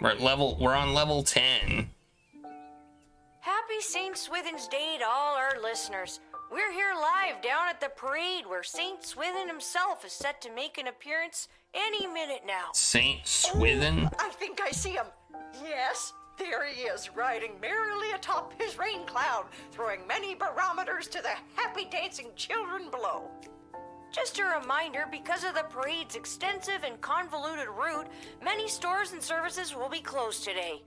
We're on level 10. Happy St. Swithin's Day to all our listeners. We're here live down at the parade where St. Swithin himself is set to make an appearance any minute now. St. Swithin? Oh, I think I see him. Yes, there he is, riding merrily atop his rain cloud, throwing many barometers to the happy dancing children below. Just a reminder, because of the parade's extensive and convoluted route, many stores and services will be closed today.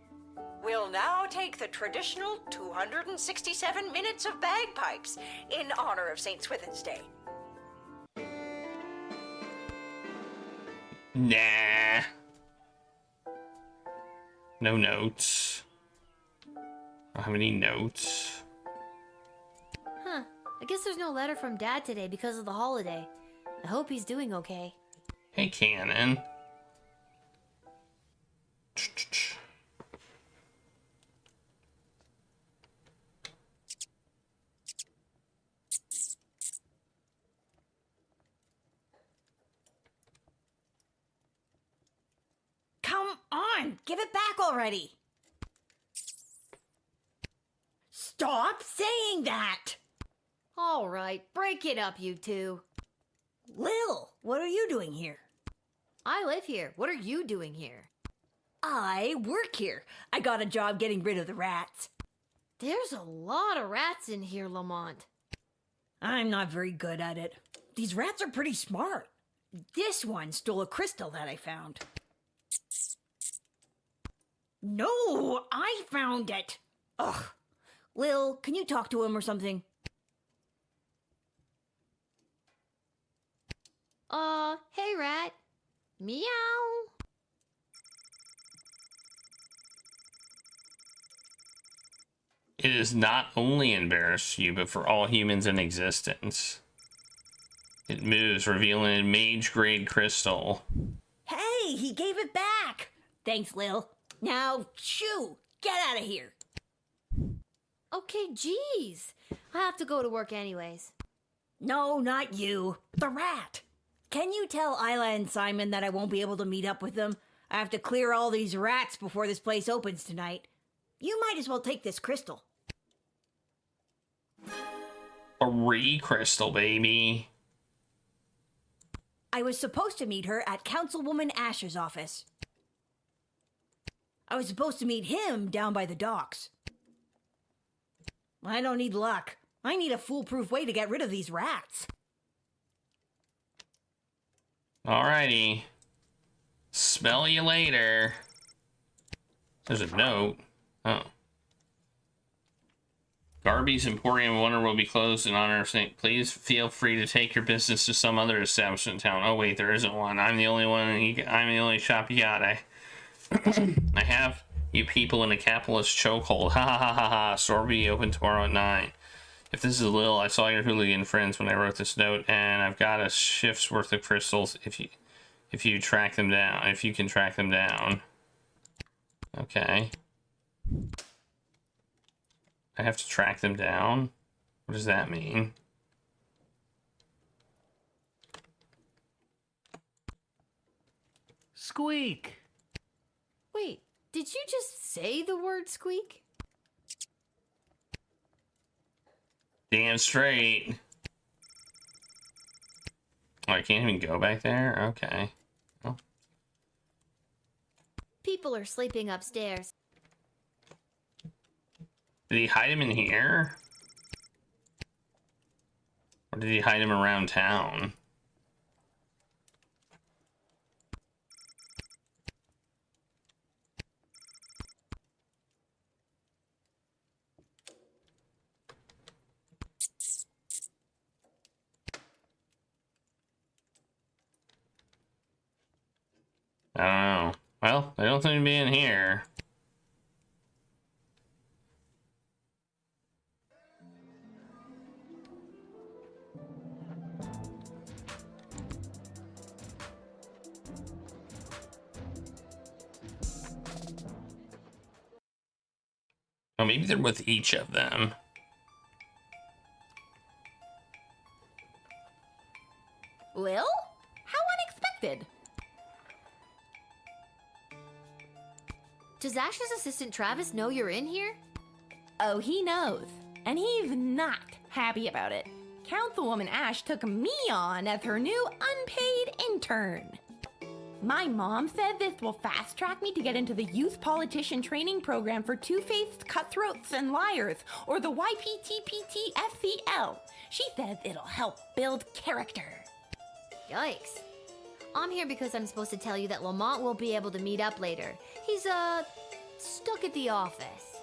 We'll now take the traditional 267 minutes of bagpipes in honor of St. Swithin's Day. Nah. No notes. I don't have any notes. Huh. I guess there's no letter from Dad today because of the holiday. I hope he's doing okay. Hey, Cannon. Come on, give it back already. Stop saying that. All right, break it up, you two. Lil, what are you doing here? I live here. What are you doing here? I work here. I got a job getting rid of the rats. There's a lot of rats in here, Lamont. I'm not very good at it. These rats are pretty smart. This one stole a crystal that I found. No, I found it. Ugh. Lil, can you talk to him or something? Hey, rat. Meow. It is not only embarrassed you, but for all humans in existence. It moves, revealing a mage-grade crystal. Hey, he gave it back. Thanks, Lil. Now, shoo, get out of here. Okay, jeez. I have to go to work anyways. No, not you. The rat. Can you tell Isla and Simon that I won't be able to meet up with them? I have to clear all these rats before this place opens tonight. You might as well take this crystal. A re-crystal, baby. I was supposed to meet her at Councilwoman Asher's office. I was supposed to meet him down by the docks. I don't need luck. I need a foolproof way to get rid of these rats. Alrighty. Smell you later. There's a note. Oh. Garby's Emporium Wonder will be closed in honor of St. Please feel free to take your business to some other establishment in town. Oh wait, there isn't one. I'm the only one. I'm the only shop you got. I have you people in a capitalist chokehold. Ha ha ha ha ha. Store will be open tomorrow at 9. If this is Lil, I saw your hooligan friends when I wrote this note, and I've got a shift's worth of crystals if you track them down. If you can track them down. Okay. I have to track them down? What does that mean? Squeak! Wait, did you just say the word squeak? Damn straight. Oh, I can't even go back there? Okay. Oh. People are sleeping upstairs. Did he hide him in here? Or did he hide him around town? I don't know. Well, I don't seem to be in here. Oh, maybe they're with each of them. Lil? How unexpected. Does Ash's assistant Travis know you're in here? Oh, he knows. And he's not happy about it. Councilwoman Ash took me on as her new unpaid intern. My mom said this will fast-track me to get into the Youth Politician Training Program for Two-Faced Cutthroats and Liars, or the YPTPT-FCL. She says it'll help build character. Yikes. I'm here because I'm supposed to tell you that Lamont won't be able to meet up later. He's, stuck at the office.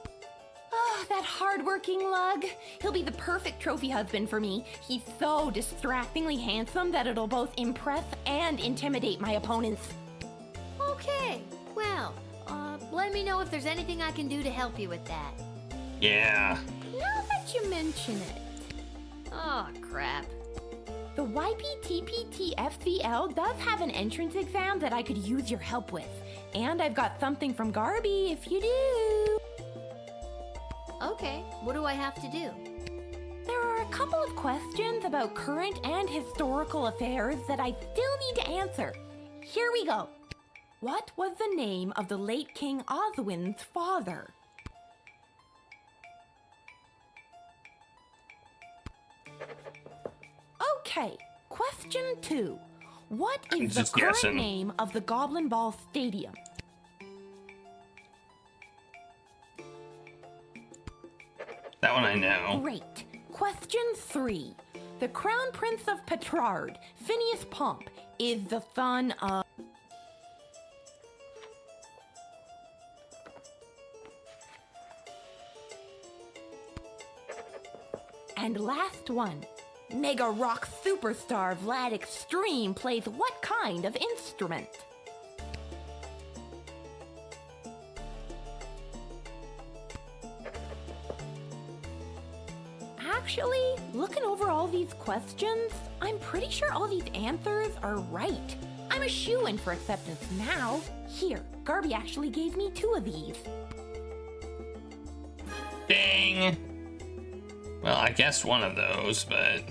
Oh, that hard-working lug. He'll be the perfect trophy husband for me. He's so distractingly handsome that it'll both impress and intimidate my opponents. Okay, well, let me know if there's anything I can do to help you with that. Yeah. Now that you mention it. Oh, crap. The YPTPT-FCL does have an entrance exam that I could use your help with. And I've got something from Garby if you do. Okay, what do I have to do? There are a couple of questions about current and historical affairs that I still need to answer. Here we go. What was the name of the late King Oswin's father? Okay, question 2. What is the current name of the Goblin Ball Stadium? That one I know. Great. Question 3. The Crown Prince of Petrard, Phineas Pomp, is the son of... And last one. Mega rock superstar Vlad Extreme plays what kind of instrument? Actually, looking over all these questions, I'm pretty sure all these answers are right. I'm a shoo-in for acceptance now. Here, Garby actually gave me 2 of these. Dang. Well, I guess one of those, but...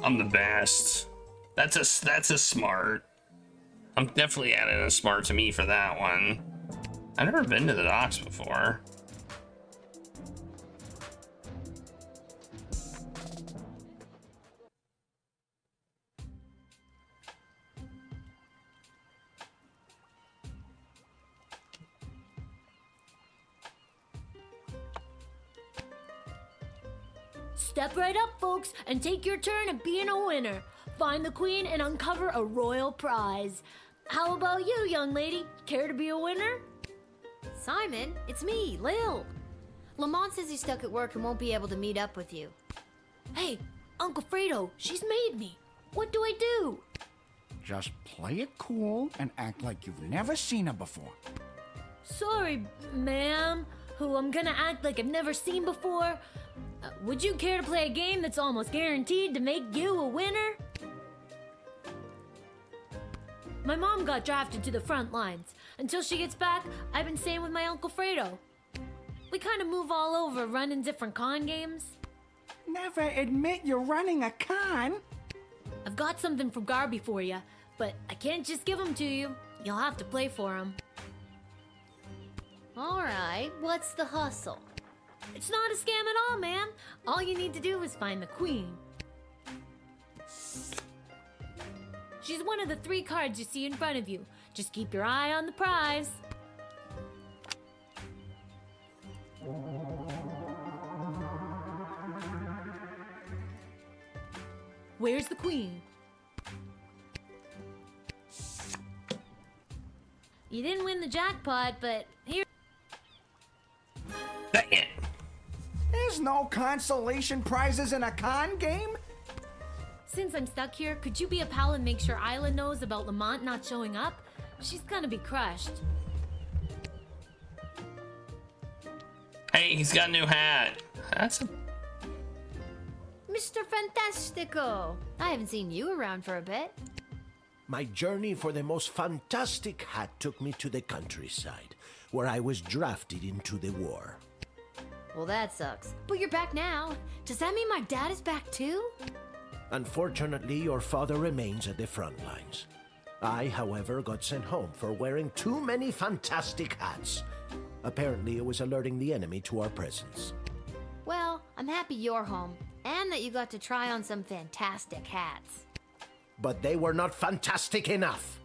I'm the best. That's a smart. I'm definitely adding a smart to me for that one. I've never been to the docks before. Step right up, folks, and take your turn at being a winner. Find the queen and uncover a royal prize. How about you, young lady? Care to be a winner? Simon, it's me, Lil. Lamont says he's stuck at work and won't be able to meet up with you. Hey, Uncle Fredo, she's made me. What do I do? Just play it cool and act like you've never seen her before. Sorry, ma'am, who I'm gonna act like I've never seen before. Would you care to play a game that's almost guaranteed to make you a winner? My mom got drafted to the front lines. Until she gets back, I've been staying with my Uncle Fredo. We kind of move all over, running different con games. Never admit you're running a con. I've got something from Garby for you, but I can't just give them to you. You'll have to play for them. All right, what's the hustle? It's not a scam at all, ma'am. All you need to do is find the queen. She's one of the 3 cards you see in front of you. Just keep your eye on the prize. Where's the queen? You didn't win the jackpot, but here... Dang it. There's no consolation prizes in a con game. Since I'm stuck here, could you be a pal and make sure Isla knows about Lamont not showing up? She's gonna be crushed. Hey, he's got a new hat. That's a... Mr. Fantastico! I haven't seen you around for a bit. My journey for the most fantastic hat took me to the countryside, where I was drafted into the war. Well, that sucks. But you're back now. Does that mean my dad is back too? Unfortunately, your father remains at the front lines. I, however, got sent home for wearing too many fantastic hats. Apparently, it was alerting the enemy to our presence. Well, I'm happy you're home, and that you got to try on some fantastic hats. But they were not fantastic enough.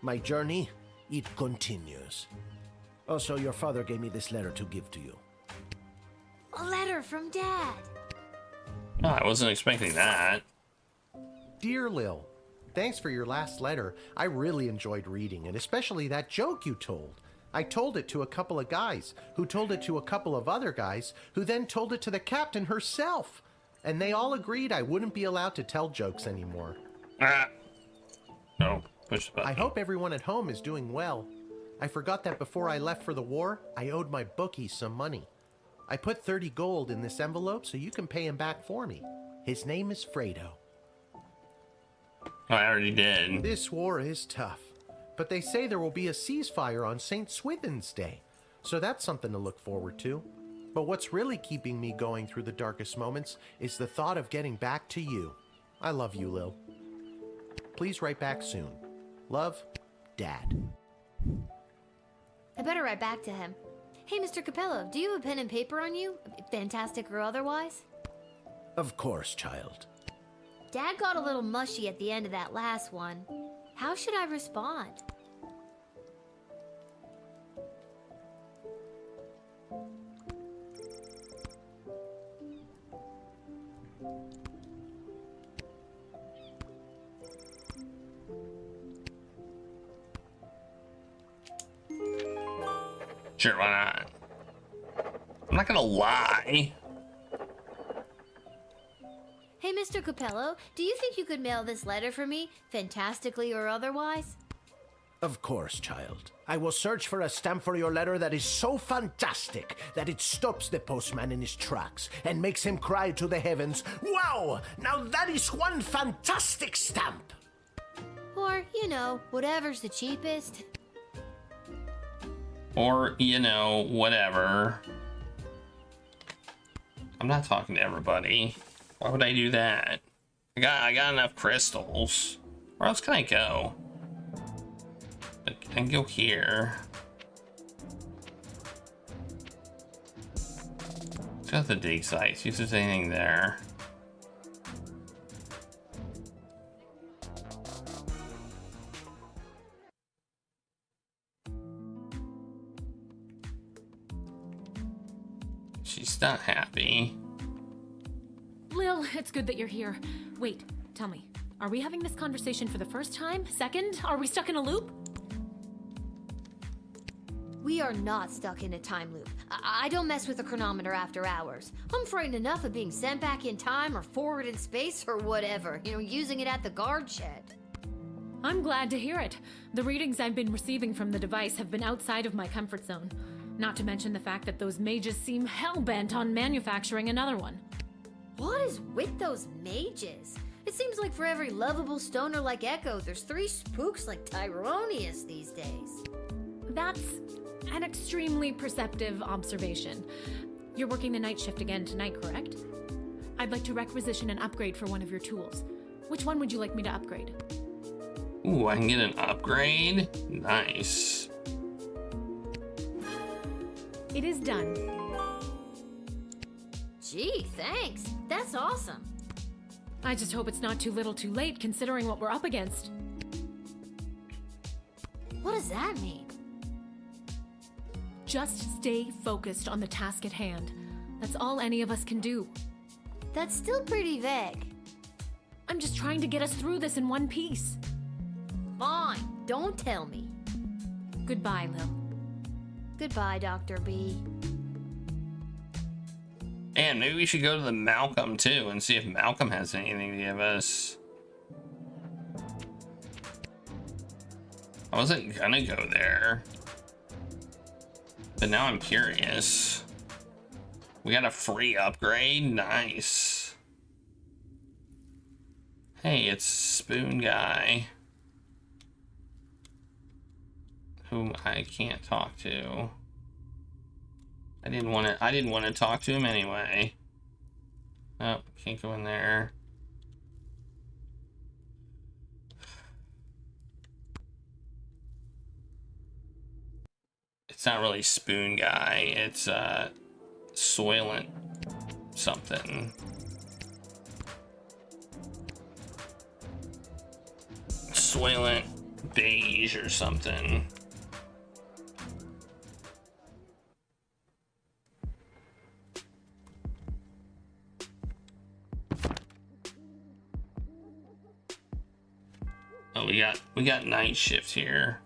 My journey, it continues. Also, your father gave me this letter to give to you. A letter from Dad. Oh, I wasn't expecting that. Dear Lil, thanks for your last letter. I really enjoyed reading it, especially that joke you told. I told it to a couple of guys, who told it to a couple of other guys, who then told it to the captain herself. And they all agreed I wouldn't be allowed to tell jokes anymore. Ah. No, push the button. I hope everyone at home is doing well. I forgot that before I left for the war, I owed my bookie some money. I put 30 gold in this envelope so you can pay him back for me. His name is Fredo. I already did. This war is tough, but they say there will be a ceasefire on St. Swithin's Day, so that's something to look forward to. But what's really keeping me going through the darkest moments is the thought of getting back to you. I love you, Lil. Please write back soon. Love, Dad. I better write back to him. Hey, Mr. Capello, do you have a pen and paper on you? Fantastic or otherwise? Of course, child. Dad got a little mushy at the end of that last one. How should I respond? Sure, why not? I'm not gonna lie. Hey, Mr. Capello, do you think you could mail this letter for me, fantastically or otherwise? Of course, child. I will search for a stamp for your letter that is so fantastic that it stops the postman in his tracks and makes him cry to the heavens, "Wow! Now that is one fantastic stamp!" Or, you know, whatever's the cheapest. Or, you know, whatever. I'm not talking to everybody. Why would I do that? I got enough crystals. Where else can I go? I can go here. Let's go to the dig site. See if there's anything there. She's not happy. Lil, it's good that you're here. Wait, tell me, are we having this conversation for the first time? Second? Are we stuck in a loop? We are not stuck in a time loop. I don't mess with the chronometer after hours. I'm frightened enough of being sent back in time or forward in space or whatever, you know, using it at the guard shed. I'm glad to hear it. The readings I've been receiving from the device have been outside of my comfort zone. Not to mention the fact that those mages seem hell-bent on manufacturing another one. What is with those mages? It seems like for every lovable stoner like Echo, there's 3 spooks like Tyronius these days. That's an extremely perceptive observation. You're working the night shift again tonight, correct? I'd like to requisition an upgrade for one of your tools. Which one would you like me to upgrade? Ooh, I can get an upgrade? Nice. It is done. Gee, thanks. That's awesome. I just hope it's not too little too late considering what we're up against. What does that mean? Just stay focused on the task at hand. That's all any of us can do. That's still pretty vague. I'm just trying to get us through this in one piece. Fine, don't tell me. Goodbye, Lil. Goodbye, Dr. B. And maybe we should go to the Malcolm too and see if Malcolm has anything to give us. I wasn't gonna go there, but now I'm curious. We got a free upgrade? Nice. Hey, it's Spoon Guy, whom I can't talk to. I didn't want to talk to him anyway. Oh, can't go in there. It's not really Spoon Guy. It's Soylent something. Soylent Beige or something. Oh, we got night shift here.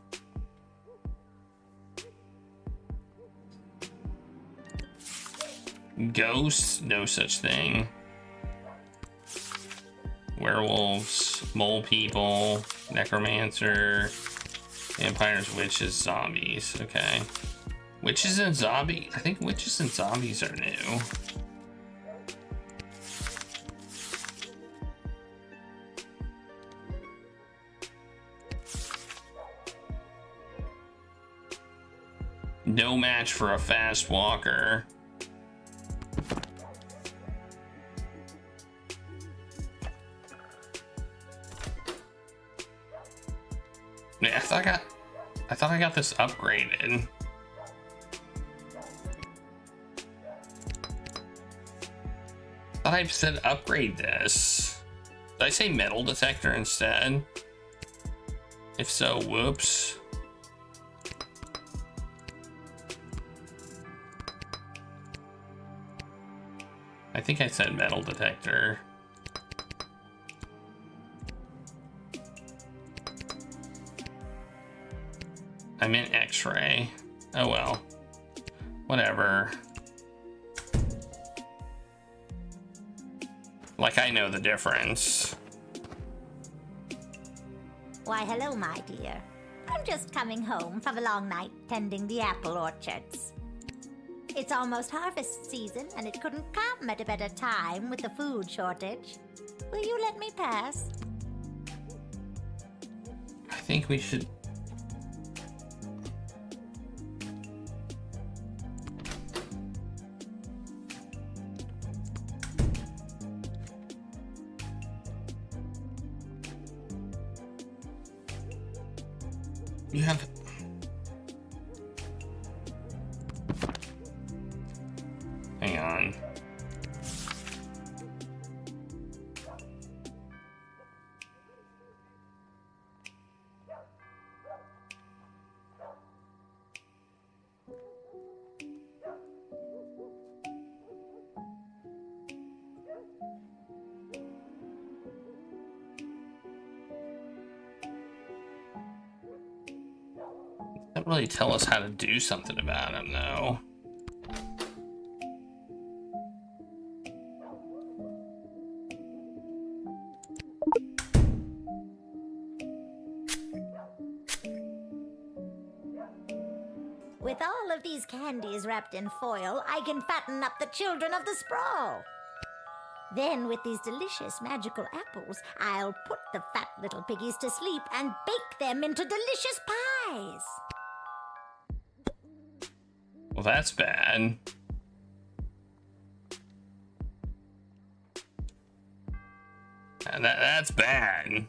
Ghosts, no such thing. Werewolves, mole people, necromancer, vampires, witches, zombies. Okay. Witches and zombie. I think witches and zombies are new. No match for a fast walker. Yeah, I thought I got this upgraded. I thought I said upgrade this. Did I say metal detector instead? If so, whoops. I think I said metal detector. I meant X-ray. Oh well. Whatever. Like I know the difference. Why, hello, my dear. I'm just coming home from a long night tending the apple orchards. It's almost harvest season, and it couldn't come at a better time with the food shortage. Will you let me pass? I think we should... You have... Hang on. Doesn't really tell us how to do something about him, though. With all of these candies wrapped in foil, I can fatten up the children of the sprawl. Then, with these delicious magical apples, I'll put the fat little piggies to sleep and bake them into delicious pies. Well, that's bad. That's bad.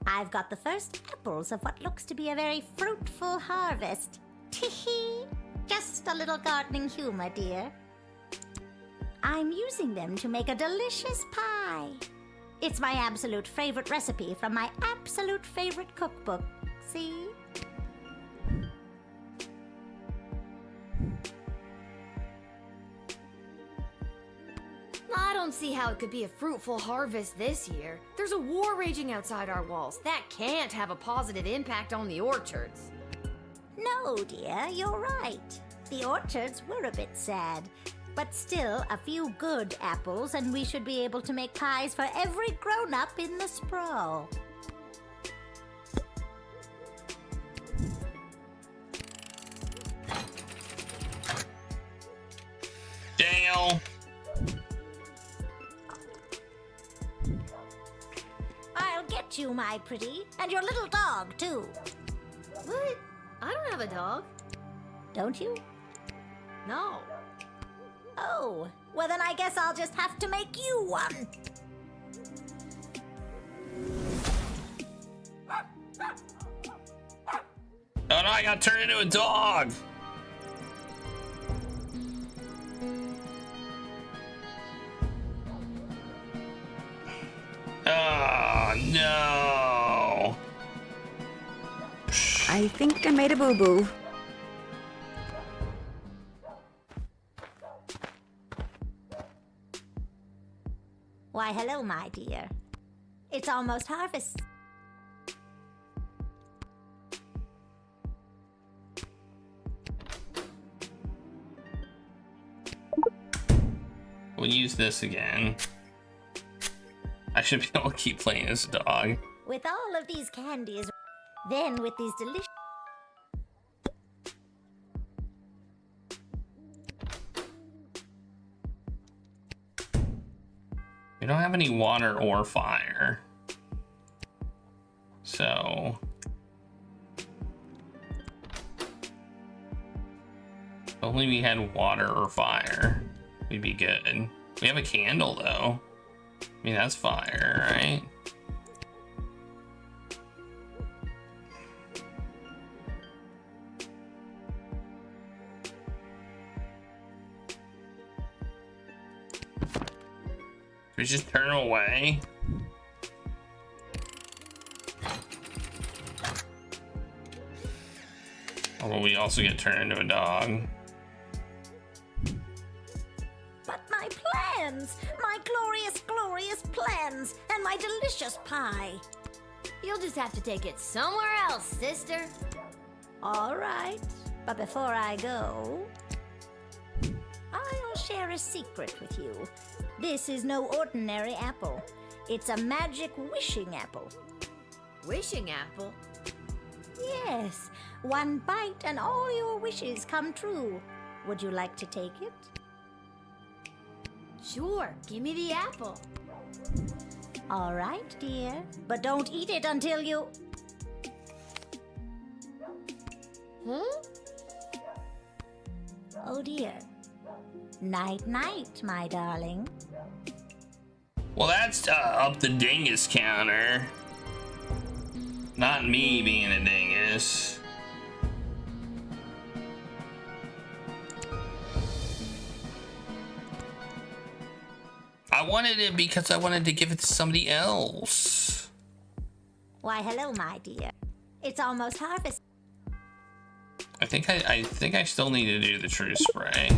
I've got the first apples of what looks to be a very fruitful harvest. Tee-hee, just a little gardening humor, dear. I'm using them to make a delicious pie. It's my absolute favorite recipe from my absolute favorite cookbook. See? I don't see how it could be a fruitful harvest this year. There's a war raging outside our walls. That can't have a positive impact on the orchards. No, dear, you're right. The orchards were a bit sad. But still, a few good apples, and we should be able to make pies for every grown-up in the sprawl. Dale! I'll get you, my pretty, and your little dog, too. What? I don't have a dog. Don't you? No. Oh, well then I guess I'll just have to make you one. Oh no, I I got turned into a dog. Oh, no. I think I made a boo-boo. Why, hello, my dear. It's almost harvest. We'll use this again. I should be able to keep playing as a dog. With all of these candies, then with these delicious... We don't have any water or fire. So... if only we had water or fire, we'd be good. We have a candle, though. I mean, that's fire, right? We just turn away. Or will we also get turned into a dog? But my plans! My glorious, glorious plans! And my delicious pie! You'll just have to take it somewhere else, sister. All right, but before I go, I'll share a secret with you. This is no ordinary apple. It's a magic wishing apple. Wishing apple? Yes, one bite and all your wishes come true. Would you like to take it? Sure, give me the apple. All right, dear, but don't eat it until you... Huh? Oh dear. Night-night, my darling. Well, that's up the dingus counter. Not me being a dingus. I wanted it because I wanted to give it to somebody else. Why, hello, my dear. It's almost harvest. I think I still need to do the true spray.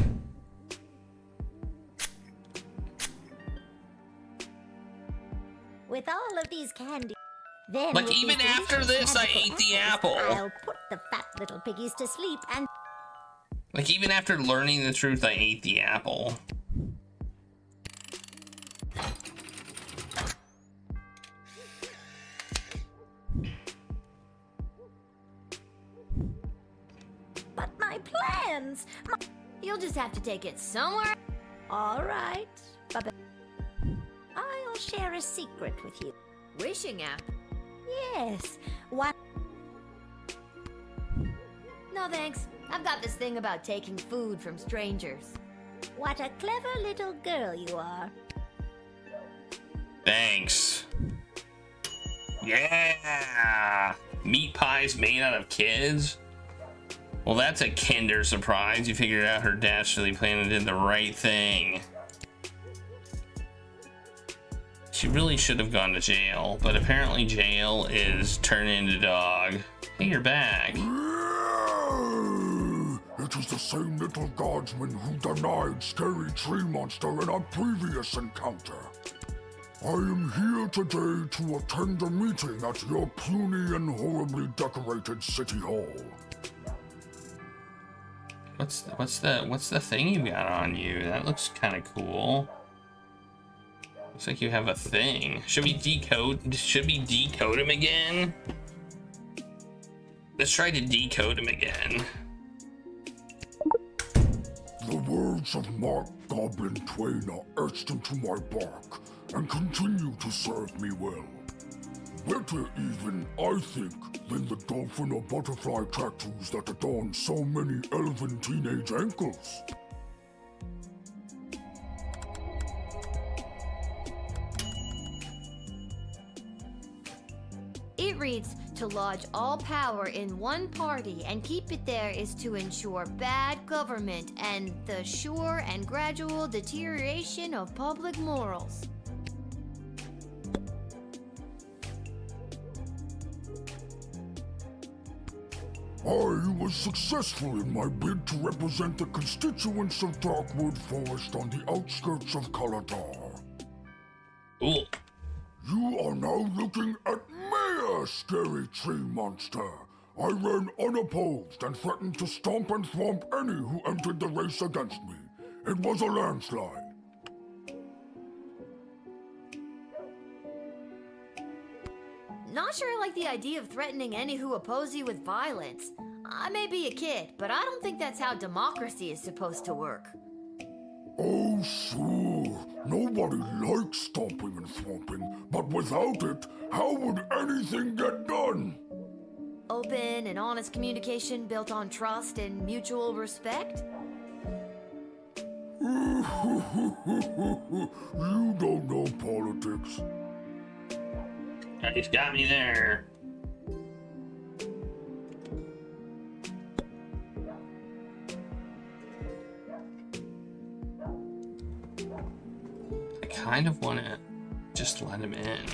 With all of these candies, then Like, with even these after delicious this, I magical ate the apples, apple. I'll put the fat little piggies to sleep and... Like, even after learning the truth, I ate the apple. But my plans! You'll just have to take it somewhere. All right, but I'll share a secret with you. Wishing apple? Yes, one... No thanks. I've got this thing about taking food from strangers. What a clever little girl you are. Thanks. Yeah! Meat pies made out of kids? Well, that's a Kinder surprise. You figured out her dastardly plan and did the right thing. She really should have gone to jail, but apparently jail is turn into dog. Hey, you're back. It is the same little guardsman who denied scary tree monster in our previous encounter. I am here today to attend a meeting at your puny and horribly decorated city hall. What's the thing you got on you? That looks kind of cool. Looks like you have a thing. Should we decode him again? Let's try to decode him again. The words of Mark Goblin Twain are etched into my bark and continue to serve me well. Better even, I think, than the dolphin or butterfly tattoos that adorn so many elven teenage ankles. It reads, to lodge all power in one party and keep it there is to ensure bad government and the sure and gradual deterioration of public morals. I was successful in my bid to represent the constituents of Darkwood Forest on the outskirts of Kaladar. Cool. You are now looking at me, scary tree monster. I ran unopposed and threatened to stomp and thwomp any who entered the race against me. It was a landslide. Not sure I like the idea of threatening any who oppose you with violence. I may be a kid, but I don't think that's how democracy is supposed to work. Oh, sure. Nobody likes stomping and thwomping, but without it, how would anything get done? Open and honest communication built on trust and mutual respect? You don't know politics. He's got me there. I kind of want to just let him in.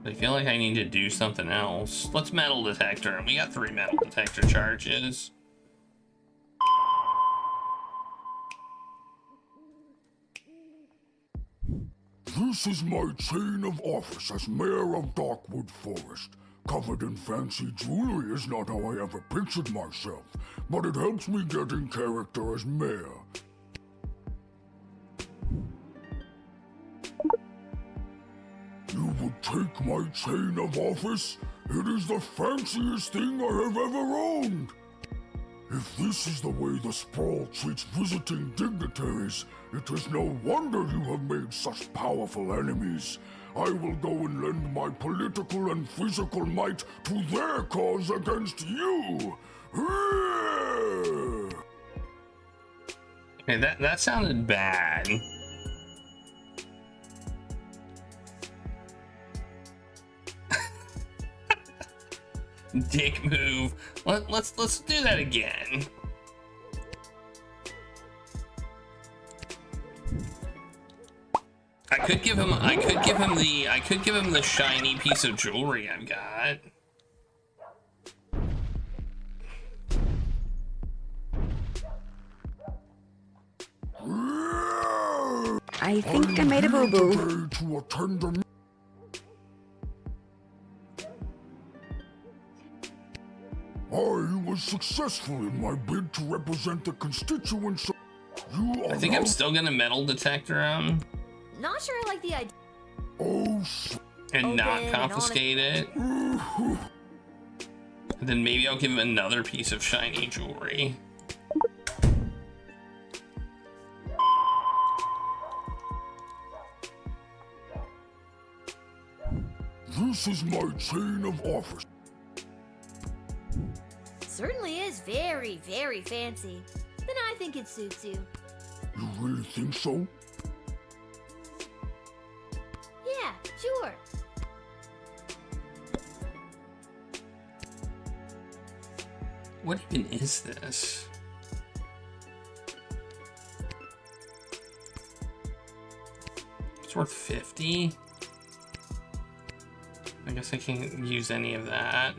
I feel like I need to do something else. Let's metal detector him. We got 3 metal detector charges. This is my chain of office as mayor of Darkwood Forest. Covered in fancy jewelry is not how I ever pictured myself, but it helps me get in character as mayor. You would take my chain of office? It is the fanciest thing I have ever owned. If this is the way the sprawl treats visiting dignitaries, it is no wonder you have made such powerful enemies. I will go and lend my political and physical might to their cause against you. Okay, that sounded bad. Dick move. Let's do that again. I could give him the shiny piece of jewelry I've got. I think I made a boo-boo. I was successful in my bid to represent the constituents of... I think I'm still gonna metal detector him. Not sure I like the idea. Oh, and not confiscate it. And then maybe I'll give him another piece of shiny jewelry. This is my chain of office. Certainly is very, very fancy. Then I think it suits you. You really think so? Yeah, sure. What even is this? It's worth 50. I guess I can't use any of that.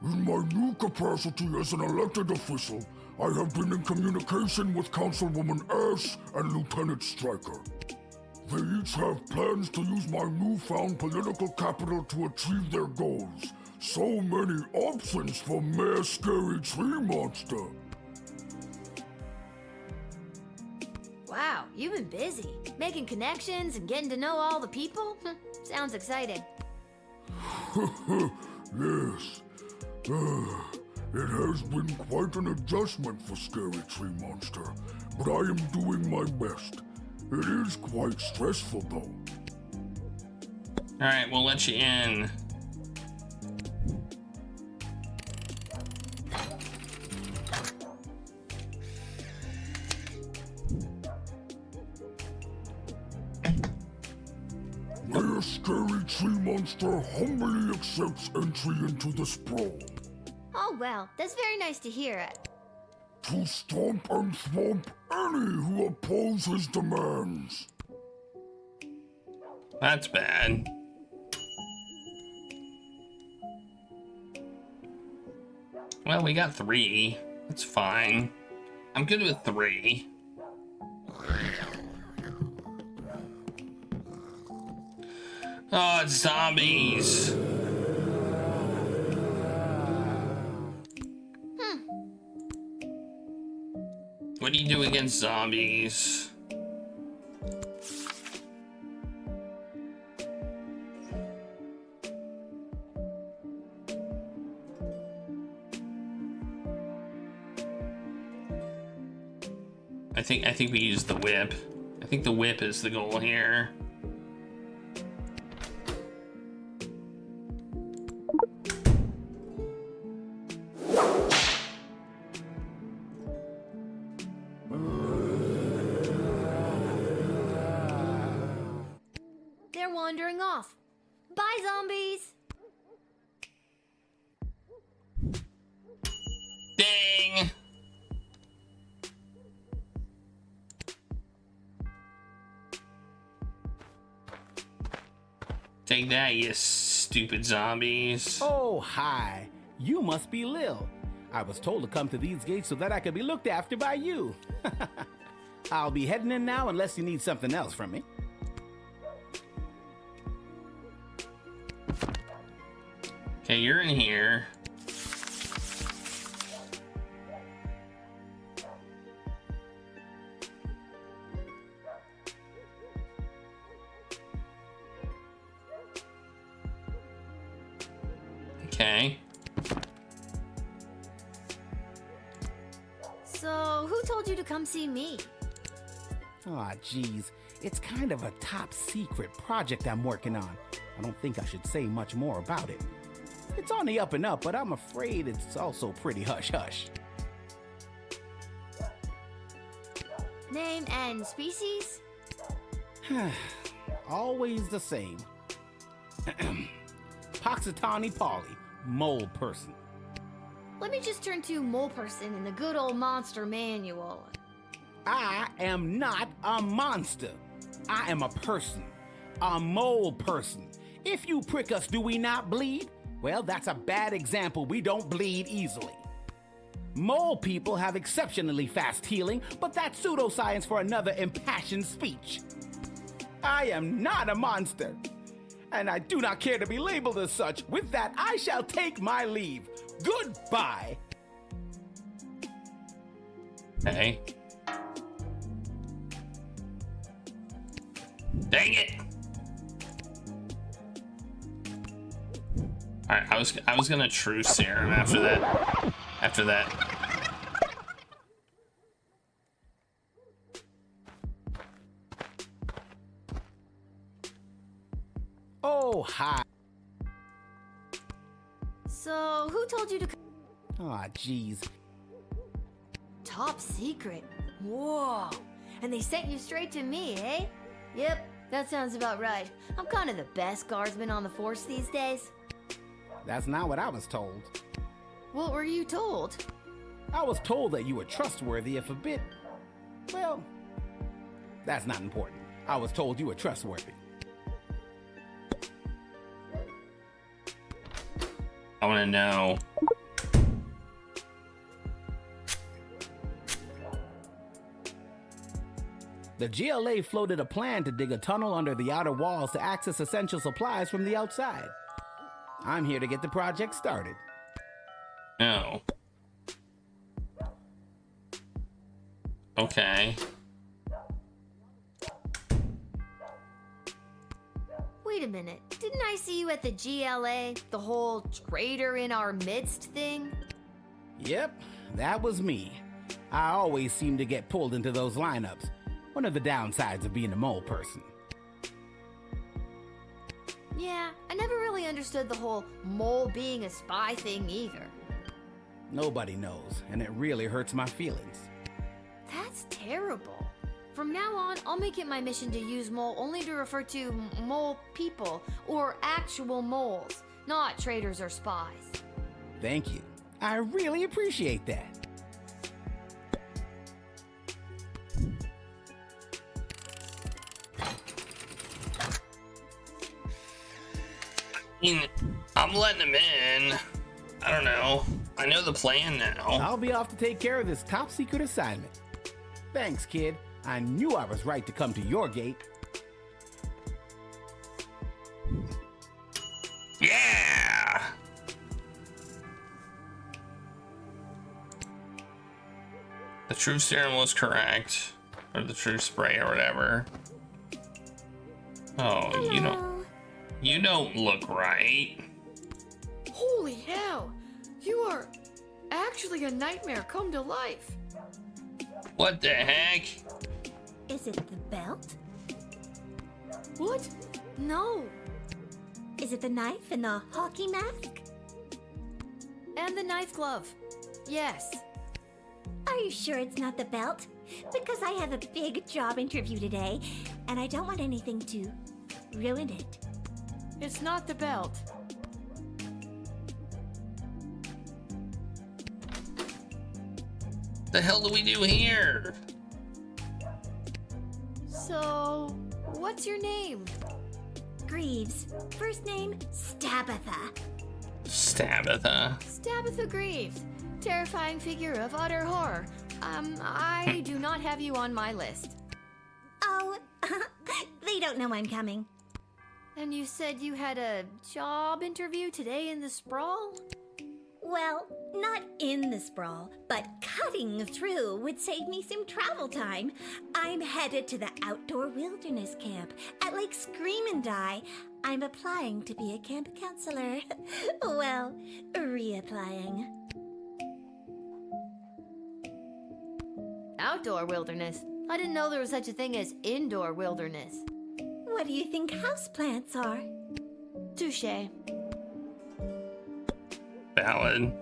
In my new capacity as an elected official, I have been in communication with Councilwoman Ash and Lieutenant Stryker. They each have plans to use my newfound political capital to achieve their goals. So many options for Mayor Scary Tree Monster. Wow, you've been busy. Making connections and getting to know all the people? Sounds exciting. Yes. It has been quite an adjustment for Scary Tree Monster, but I am doing my best. It is quite stressful, though. Alright, we'll let you in. This scary tree monster humbly accepts entry into the sprawl. Oh, well, that's very nice to hear. To stomp and swamp any who oppose his demands. That's bad. Well, we got 3. That's fine. I'm good with 3. Oh, it's zombies. What do you do against zombies? I think we use the whip. I think the whip is the goal here. They're wandering off. Bye, zombies! Dang! Take that, you stupid zombies. Oh, hi. You must be Lil. I was told to come to these gates so that I could be looked after by you. I'll be heading in now unless you need something else from me. Okay, you're in here. Okay. So, who told you to come see me? Aw, geez. It's kind of a top secret project I'm working on. I don't think I should say much more about it. It's on the up and up, but I'm afraid it's also pretty hush-hush. Name and species? Always the same. Poxitani Polly, mole person. Let me just turn to mole person in the good old monster manual. I am not a monster. I am a person. A mole person. If you prick us, do we not bleed? Well, that's a bad example. We don't bleed easily. Mole people have exceptionally fast healing, but that's pseudoscience for another impassioned speech. I am not a monster, and I do not care to be labeled as such. With that, I shall take my leave. Goodbye. Hey. Dang it! Alright, I was gonna true serum after that. After that. Oh, hi. So, who told you to come? Aw, jeez. Top secret. Whoa. And they sent you straight to me, eh? Yep, that sounds about right. I'm kind of the best guardsman on the force these days. That's not what I was told. What were you told? I was told that you were trustworthy if a bit... Well, that's not important. I was told you were trustworthy. I want to know. The GLA floated a plan to dig a tunnel under the outer walls to access essential supplies from the outside. I'm here to get the project started. No. Okay. Wait a minute. Didn't I see you at the GLA? The whole traitor in our midst thing? Yep, that was me. I always seem to get pulled into those lineups. One of the downsides of being a mole person. Yeah, I never really understood the whole mole being a spy thing either. Nobody knows, and it really hurts my feelings. That's terrible. From now on, I'll make it my mission to use mole only to refer to mole people or actual moles, not traitors or spies. Thank you. I really appreciate that. I'm letting him in. I don't know. I know the plan now. I'll be off to take care of this top secret assignment. Thanks, kid. I knew I was right to come to your gate. Yeah! The truth serum was correct. Or the truth spray or whatever. Oh, Hello. You don't look right. Holy hell! You are actually a nightmare come to life. What the heck? Is it the belt? What? No. Is it the knife and the hockey mask? And the knife glove. Yes. Are you sure it's not the belt? Because I have a big job interview today, and I don't want anything to ruin it. It's not the belt. The hell do we do here? So, what's your name? Greaves. First name, Stabitha. Stabitha. Stabitha Greaves. Terrifying figure of utter horror. I do not have you on my list. Oh, they don't know I'm coming. And you said you had a job interview today in the sprawl? Well, not in the sprawl, but cutting through would save me some travel time. I'm headed to the outdoor wilderness camp at Lake Scream and Die. I'm applying to be a camp counselor. Well, reapplying. Outdoor wilderness? I didn't know there was such a thing as indoor wilderness. What do you think houseplants are? Touché. Valid.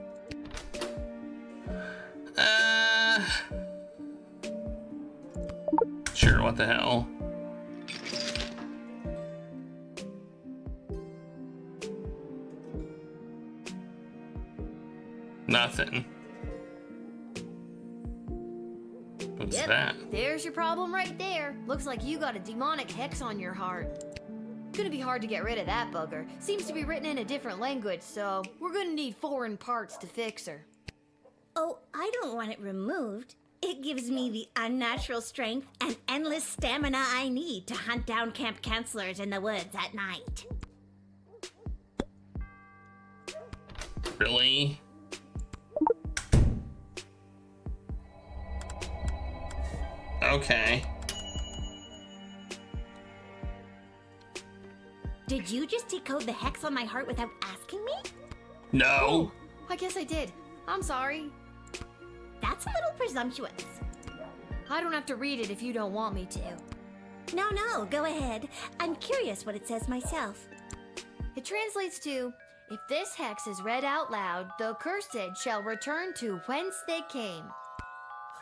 Sure, what the hell? Nothing. What's that? There's your problem right there. Looks like you got a demonic hex on your heart. Gonna be hard to get rid of that bugger. Seems to be written in a different language, so we're gonna need foreign parts to fix her. Oh, I don't want it removed. It gives me the unnatural strength and endless stamina I need to hunt down camp counselors in the woods at night. Really? Okay. Did you just decode the hex on my heart without asking me? No. I guess I did. I'm sorry. That's a little presumptuous. I don't have to read it if you don't want me to. No, go ahead. I'm curious what it says myself. It translates to, if this hex is read out loud, the cursed shall return to whence they came.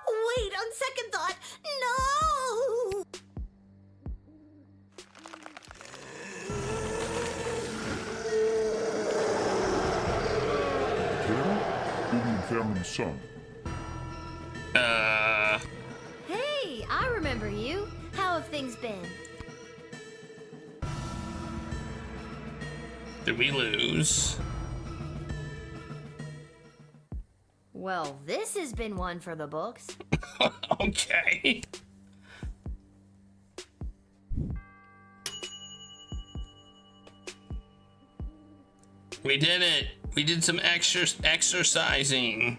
Wait, on second thought, no! Indian family's son. Hey, I remember you. How have things been? Did we lose? Well, this has been one for the books. Okay. We did it. We did some exercising.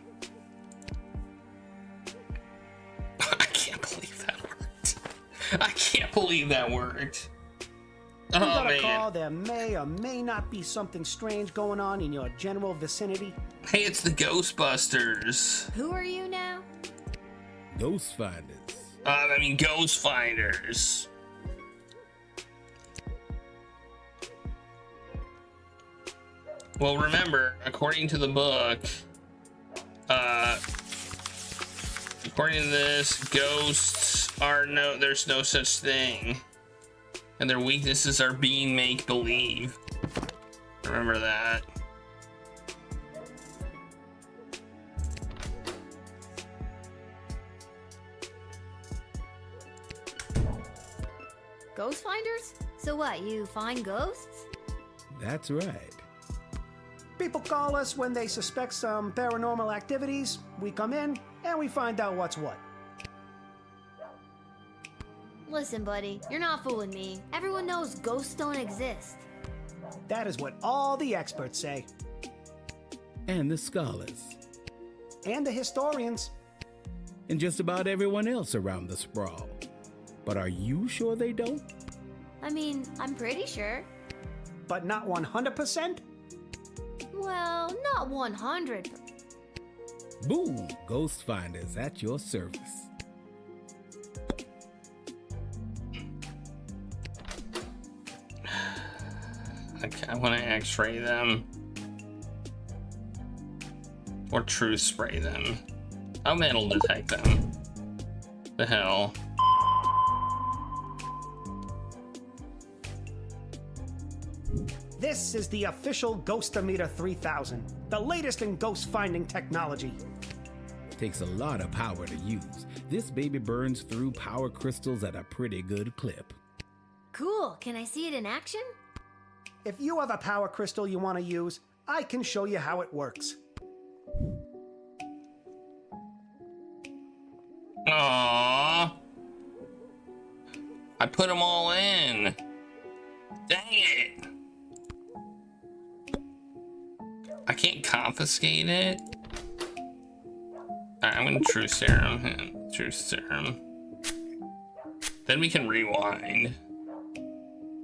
I can't believe that worked. I can't believe that worked. You got a man. call. There may or may not be something strange going on in your general vicinity. Hey, it's the Ghostbusters. Who are you now? Ghost finders. I mean, Ghost Finders. Well, remember, according to the book, According to this, ghosts are there's no such thing. And their weaknesses are being make-believe. Remember that. Ghost finders? So what, you find ghosts? That's right. People call us when they suspect some paranormal activities. We come in and we find out what's what. Listen, buddy, you're not fooling me. Everyone knows ghosts don't exist. That is what all the experts say. And the scholars. And the historians. And just about everyone else around the sprawl. But are you sure they don't? I mean, I'm pretty sure. But not 100%? Well, not 100. Boom! Ghost finders at your service. I want to X-ray them. Or truth spray them. How metal detect them? The hell? This is the official Ghostometer 3000, the latest in ghost finding technology. Takes a lot of power to use. This baby burns through power crystals at a pretty good clip. Cool. Can I see it in action? If you have a power crystal you want to use, I can show you how it works. Aww. I put them all in. Dang it. I can't confiscate it. Alright, I'm gonna truth serum him. Truth serum. Then we can rewind.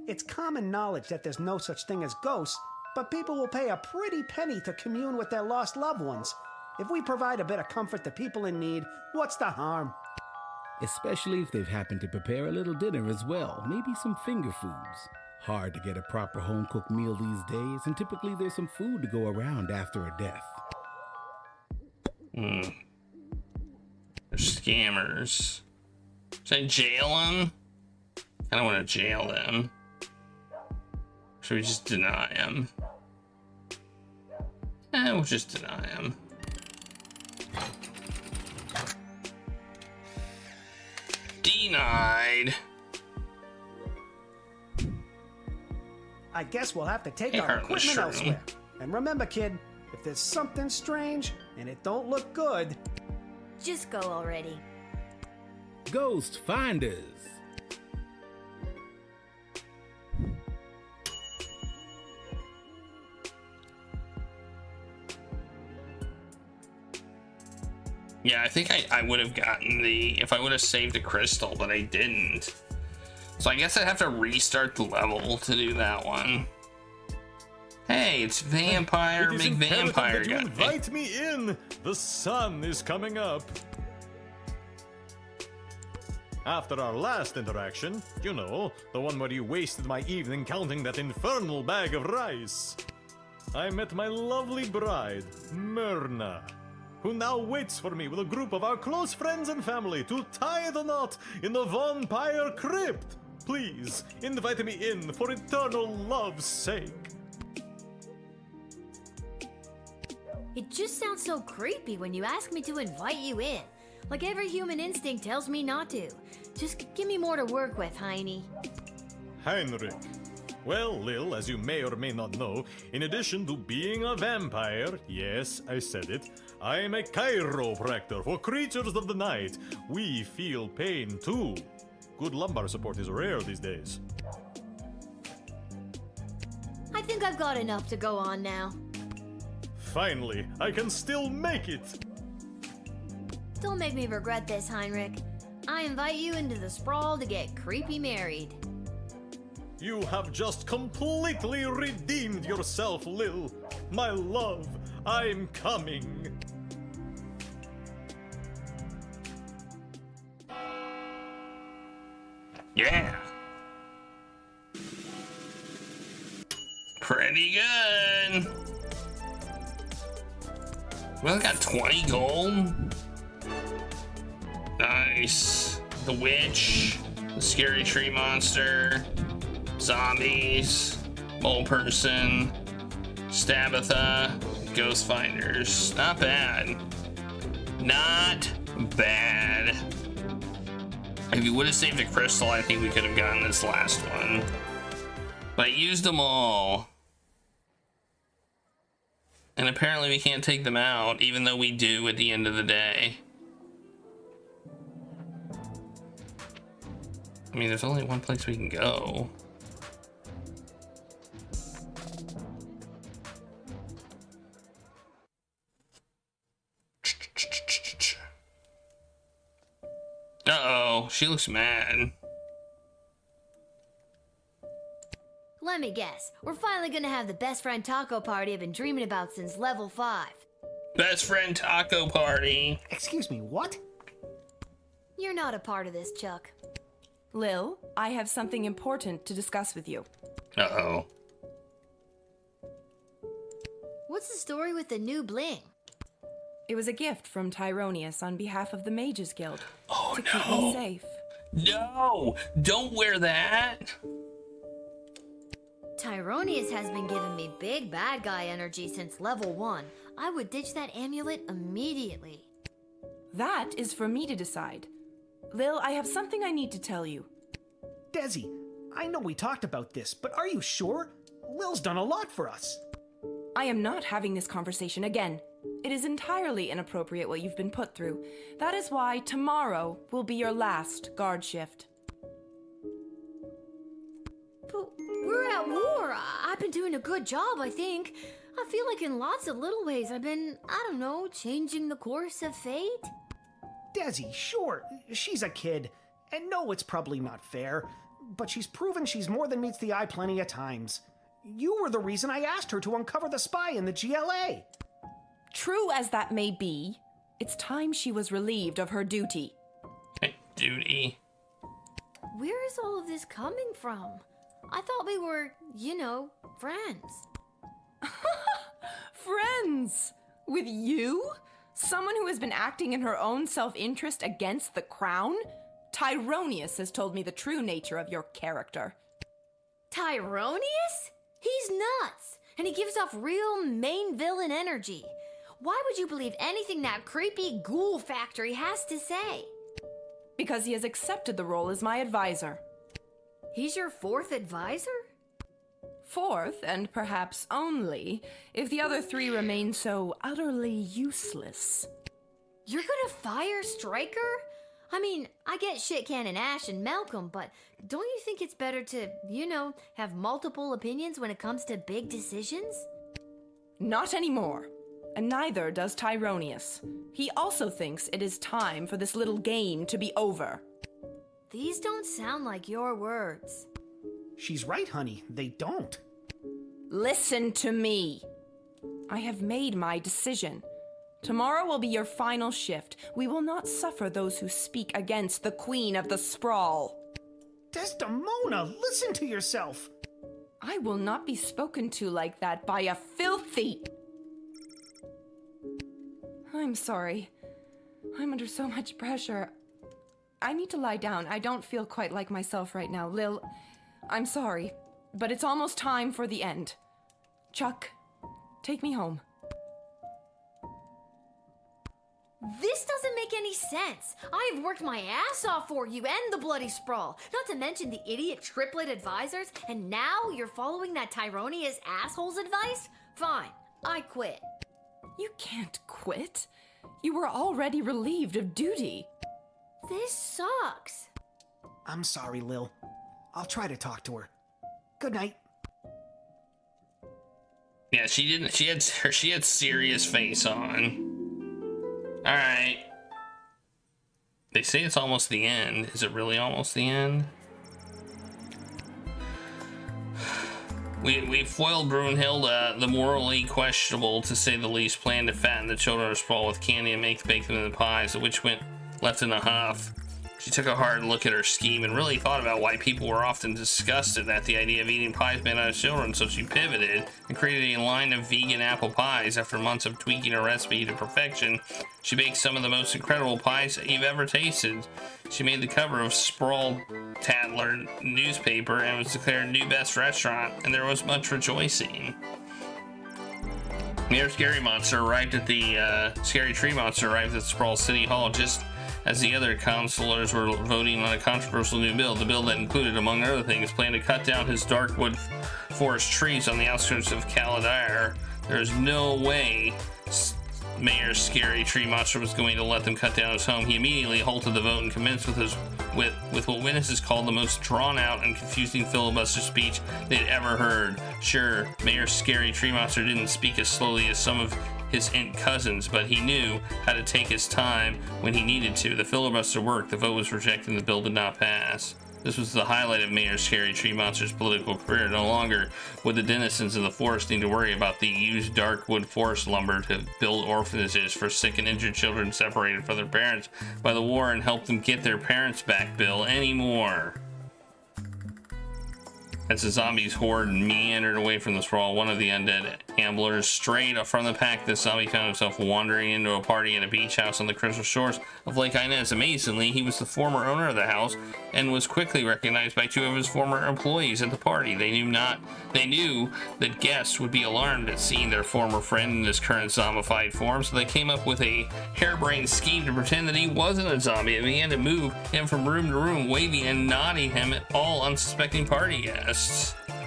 It's common knowledge that there's no such thing as ghosts, but people will pay a pretty penny to commune with their lost loved ones. If we provide a bit of comfort to people in need, what's the harm? Especially if they've happened to prepare a little dinner as well. Maybe some finger foods. Hard to get a proper home-cooked meal these days, and typically there's some food to go around after a death. They're scammers. Should I jail them? I don't want to jail them. Should we just deny them? We'll just deny them. Denied. I guess we'll have to take Hey, our Heartless equipment Shroom. elsewhere. And remember, kid, if there's something strange and it don't look good, just go already. Ghost finders. Yeah, I think I would have gotten if I would have saved a crystal, but I didn't. So I guess I have to restart the level to do that one. Hey, it's vampire, big vampire guy. Invite me in. The sun is coming up. After our last interaction, you know, the one where you wasted my evening counting that infernal bag of rice, I met my lovely bride, Myrna, who now waits for me with a group of our close friends and family to tie the knot in the vampire crypt. Please, invite me in for eternal love's sake. It just sounds so creepy when you ask me to invite you in. Like every human instinct tells me not to. Just give me more to work with, Heine. Heinrich. Well, Lil, as you may or may not know, in addition to being a vampire, yes, I said it, I am a chiropractor for creatures of the night. We feel pain too. Good lumbar support is rare these days. I think I've got enough to go on now. Finally, I can still make it! Don't make me regret this, Heinrich. I invite you into the sprawl to get creepy married. You have just completely redeemed yourself, Lil. My love, I'm coming. Yeah. Pretty good. We only got 20 gold. face. The witch, the scary tree monster, zombies, mole person, Stabitha, ghost finders. Not bad. Not bad. If you would have saved a crystal, I think we could have gotten this last one. But I used them all. And apparently we can't take them out, even though we do at the end of the day. I mean, there's only one place we can go. Uh-oh, she looks mad. Let me guess. We're finally gonna have the best friend taco party I've been dreaming about since level 5. Best friend taco party. Excuse me, what? You're not a part of this, Chuck. Lil, I have something important to discuss with you. Uh-oh. What's the story with the new bling? It was a gift from Tyronius on behalf of the Mages Guild. Oh, to keep me safe. No! Don't wear that! Tyronius has been giving me big bad guy energy since level 1. I would ditch that amulet immediately. That is for me to decide. Lil, I have something I need to tell you. Desi, I know we talked about this, but are you sure? Lil's done a lot for us. I am not having this conversation again. It is entirely inappropriate what you've been put through. That is why tomorrow will be your last guard shift. But we're at war. I've been doing a good job, I think. I feel like in lots of little ways I've been, I don't know, changing the course of fate. Desi, sure, she's a kid. And no, it's probably not fair. But she's proven she's more than meets the eye plenty of times. You were the reason I asked her to uncover the spy in the GLA. True as that may be, it's time she was relieved of her duty. Duty? Where is all of this coming from? I thought we were, you know, friends. Friends? With you? Someone who has been acting in her own self-interest against the crown? Tyronius has told me the true nature of your character. Tyronius? He's nuts, and he gives off real main villain energy. Why would you believe anything that creepy ghoul factory has to say? Because he has accepted the role as my advisor. He's your 4th advisor? 4th, and perhaps only, if the other 3 remain so utterly useless. You're gonna fire Stryker? I mean, I get Shit Cannon Ash and Malcolm, but don't you think it's better to, you know, have multiple opinions when it comes to big decisions? Not anymore. And neither does Tyronius. He also thinks it is time for this little game to be over. These don't sound like your words. She's right, honey. They don't. Listen to me. I have made my decision. Tomorrow will be your final shift. We will not suffer those who speak against the Queen of the Sprawl. Desdemona, listen to yourself. I will not be spoken to like that by a filthy... I'm sorry. I'm under so much pressure. I need to lie down. I don't feel quite like myself right now. Lil, I'm sorry, but it's almost time for the end. Chuck, take me home. This doesn't make any sense. I've worked my ass off for you and the Bloody Sprawl, not to mention the idiot triplet advisors, and now you're following that Tyronius asshole's advice? Fine, I quit. You can't quit. You were already relieved of duty. This sucks. I'm sorry, Lil. I'll try to talk to her. Good night. Yeah, she didn't. She had serious face on. All right. They say it's almost the end. Is it really almost the end? We foiled Brunhilde, the morally questionable, to say the least, plan to fatten the children of Sprawl with candy and bake them into pies. The witch went left in a huff. She took a hard look at her scheme and really thought about why people were often disgusted at the idea of eating pies made out of children, so she pivoted and created a line of vegan apple pies. After months of tweaking her recipe to perfection, she baked some of the most incredible pies that you've ever tasted. She made the cover of Sprawl Tatler newspaper and was declared new best restaurant, and there was much rejoicing. Mayor Scary Monster arrived at the Scary Tree Monster arrived at Sprawl City Hall just as the other councilors were voting on a controversial new bill. The bill that included, among other things, plan to cut down his darkwood forest trees on the outskirts of Caladire. There's no way Mayor Scary Tree Monster was going to let them cut down his home. He immediately halted the vote and commenced with what witnesses called the most drawn-out and confusing filibuster speech they'd ever heard. Sure, Mayor Scary Tree Monster didn't speak as slowly as some of his aunt cousins, but he knew how to take his time when he needed to. The filibuster worked. The vote was rejected and the bill did not pass. This was the highlight of Mayor Scary Tree Monster's political career. No longer would the denizens of the forest need to worry about the used darkwood forest lumber to build orphanages for sick and injured children separated from their parents by the war and help them get their parents back bill anymore. As the zombies horde meandered away from the sprawl, one of the undead amblers strayed from the pack. This zombie found himself wandering into a party at a beach house on the crystal shores of Lake Inez. Amazingly, he was the former owner of the house and was quickly recognized by two of his former employees at the party. They knew that guests would be alarmed at seeing their former friend in his current zombified form, so they came up with a harebrained scheme to pretend that he wasn't a zombie and began to move him from room to room, waving and nodding him at all unsuspecting party guests.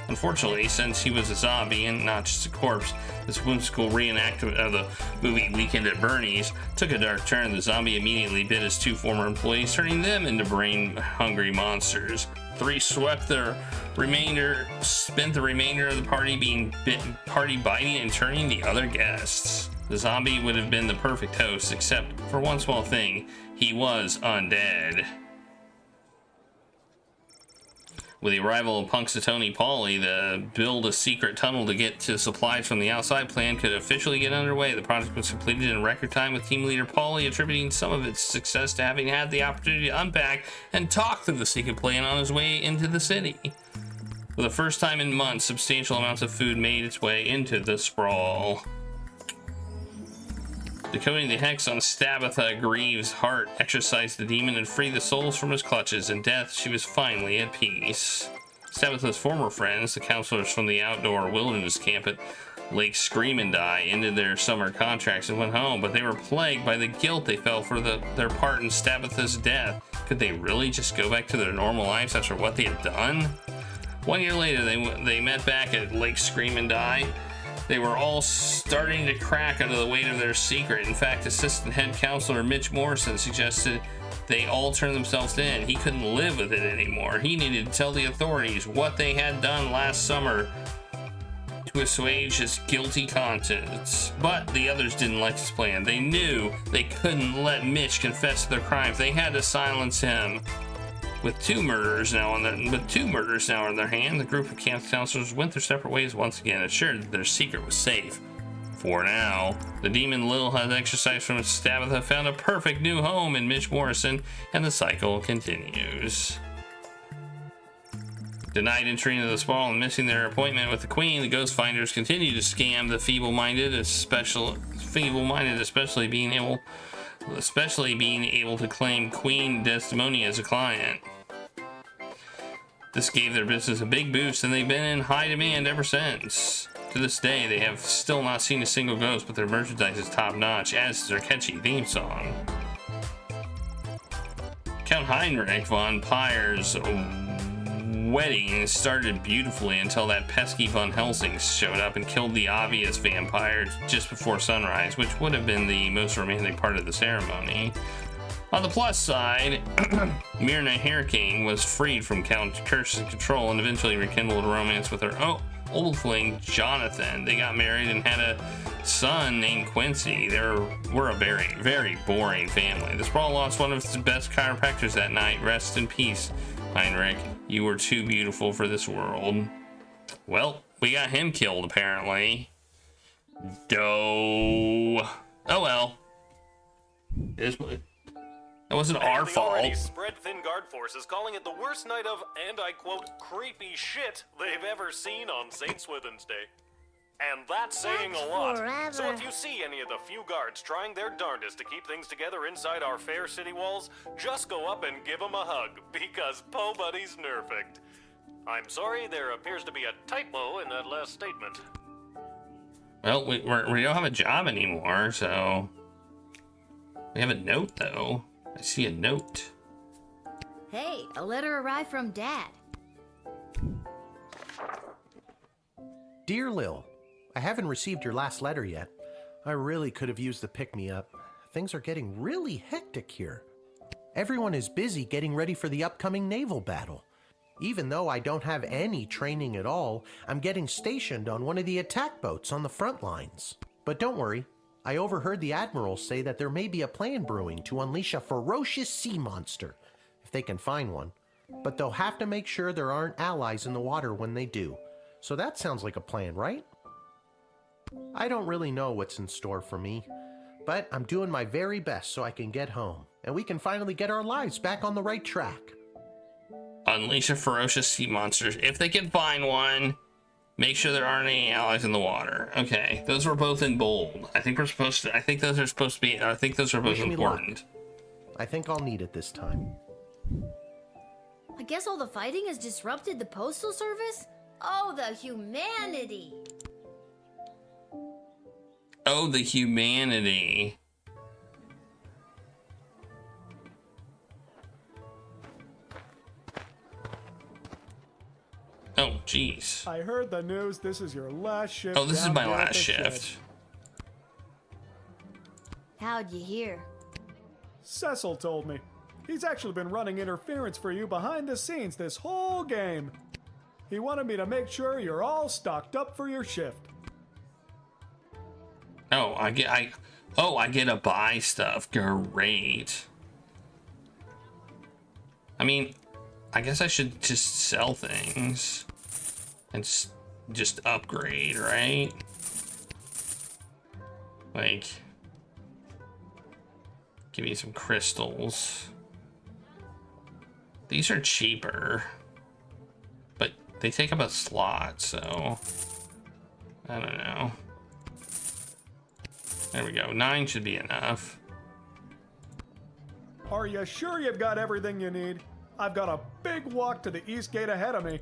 Unfortunately, since he was a zombie and not just a corpse, this whimsical reenactment of the movie Weekend at Bernie's took a dark turn. The zombie immediately bit his two former employees, turning them into brain-hungry monsters. Three spent the remainder of the party being biting and turning the other guests. The zombie would have been the perfect host, except for one small thing: he was undead. With the arrival of Punxsutawney Polly, the build a secret tunnel to get to supplies from the outside plan could officially get underway. The project was completed in record time, with team leader Polly attributing some of its success to having had the opportunity to unpack and talk through the secret plan on his way into the city. For the first time in months, substantial amounts of food made its way into the sprawl. Decoding the hex on Stabitha Greaves' heart exorcised the demon and freed the souls from his clutches. In death, she was finally at peace. Stabitha's former friends, the counselors from the outdoor wilderness camp at Lake Scream and Die, ended their summer contracts and went home, but they were plagued by the guilt they felt for their part in Stabitha's death. Could they really just go back to their normal lives after what they had done? 1 year later, they met back at Lake Scream and Die. They were all starting to crack under the weight of their secret. In fact, assistant head counselor Mitch Morrison suggested they all turn themselves in. He couldn't live with it anymore. He needed to tell the authorities what they had done last summer to assuage his guilty conscience. But the others didn't like his plan. They knew they couldn't let Mitch confess to their crimes. They had to silence him. With two murders now on their hand, the group of camp counselors went their separate ways once again, assured that their secret was safe. For now, the demon Lil had exorcised from Stabitha found a perfect new home in Mitch Morrison, and the cycle continues. Denied entry into the sprawl and missing their appointment with the Queen, the Ghost Finders continue to scam the feeble-minded, especially being able to claim Queen Desdemona as a client. This gave their business a big boost, and they've been in high demand ever since. To this day, they have still not seen a single ghost, but their merchandise is top-notch, as is their catchy theme song. Count Heinrich von Pyr's wedding started beautifully until that pesky Von Helsing showed up and killed the obvious vampire just before sunrise, which would have been the most romantic part of the ceremony. On the plus side, Myrna Hairking was freed from Count Kirsch's control and eventually rekindled a romance with her old fling, Jonathan. They got married and had a son named Quincy. They were a very, very boring family. The sprawl lost one of its best chiropractors that night. Rest in peace, Heinrich. You were too beautiful for this world. Well, we got him killed, apparently. Oh well. That wasn't our The already fault. spread thin guard force is calling it the worst night of, and I quote, creepy shit they've ever seen on St. Swithin's Day. And that's saying a lot. So if you see any of the few guards trying their darndest to keep things together inside our fair city walls, just go up and give them a hug, because Po Buddy's nerfect. I'm sorry, there appears to be a typo in that last statement. Well, we don't have a job anymore, so... We have a note, though. I see a note. Hey, a letter arrived from Dad. Dear Lil, I haven't received your last letter yet. I really could have used the pick-me-up. Things are getting really hectic here. Everyone is busy getting ready for the upcoming naval battle. Even though I don't have any training at all, I'm getting stationed on one of the attack boats on the front lines. But don't worry, I overheard the admiral say that there may be a plan brewing to unleash a ferocious sea monster, if they can find one. But they'll have to make sure there aren't allies in the water when they do. So that sounds like a plan, right? I don't really know what's in store for me, but I'm doing my very best so I can get home, and we can finally get our lives back on the right track. Unleash a ferocious sea monster. If they can find one, make sure there aren't any allies in the water. Okay, those were both in bold. I think those are supposed to be, I think those are both important. I think I'll need it this time. I guess all the fighting has disrupted the postal service? Oh, the humanity! Oh, the humanity. Oh, jeez. I heard the news. This is your last shift. Oh, this is down my here at last the shift. shed. How'd you hear? Cecil told me. He's actually been running interference for you behind the scenes this whole game. He wanted me to make sure you're all stocked up for your shift. Oh, I get to buy stuff. Great. I mean, I guess I should just sell things and just upgrade, right? Like, give me some crystals. These are cheaper, but they take up a slot, so I don't know. There we go. 9 should be enough. Are you sure you've got everything you need? I've got a big walk to the east gate ahead of me.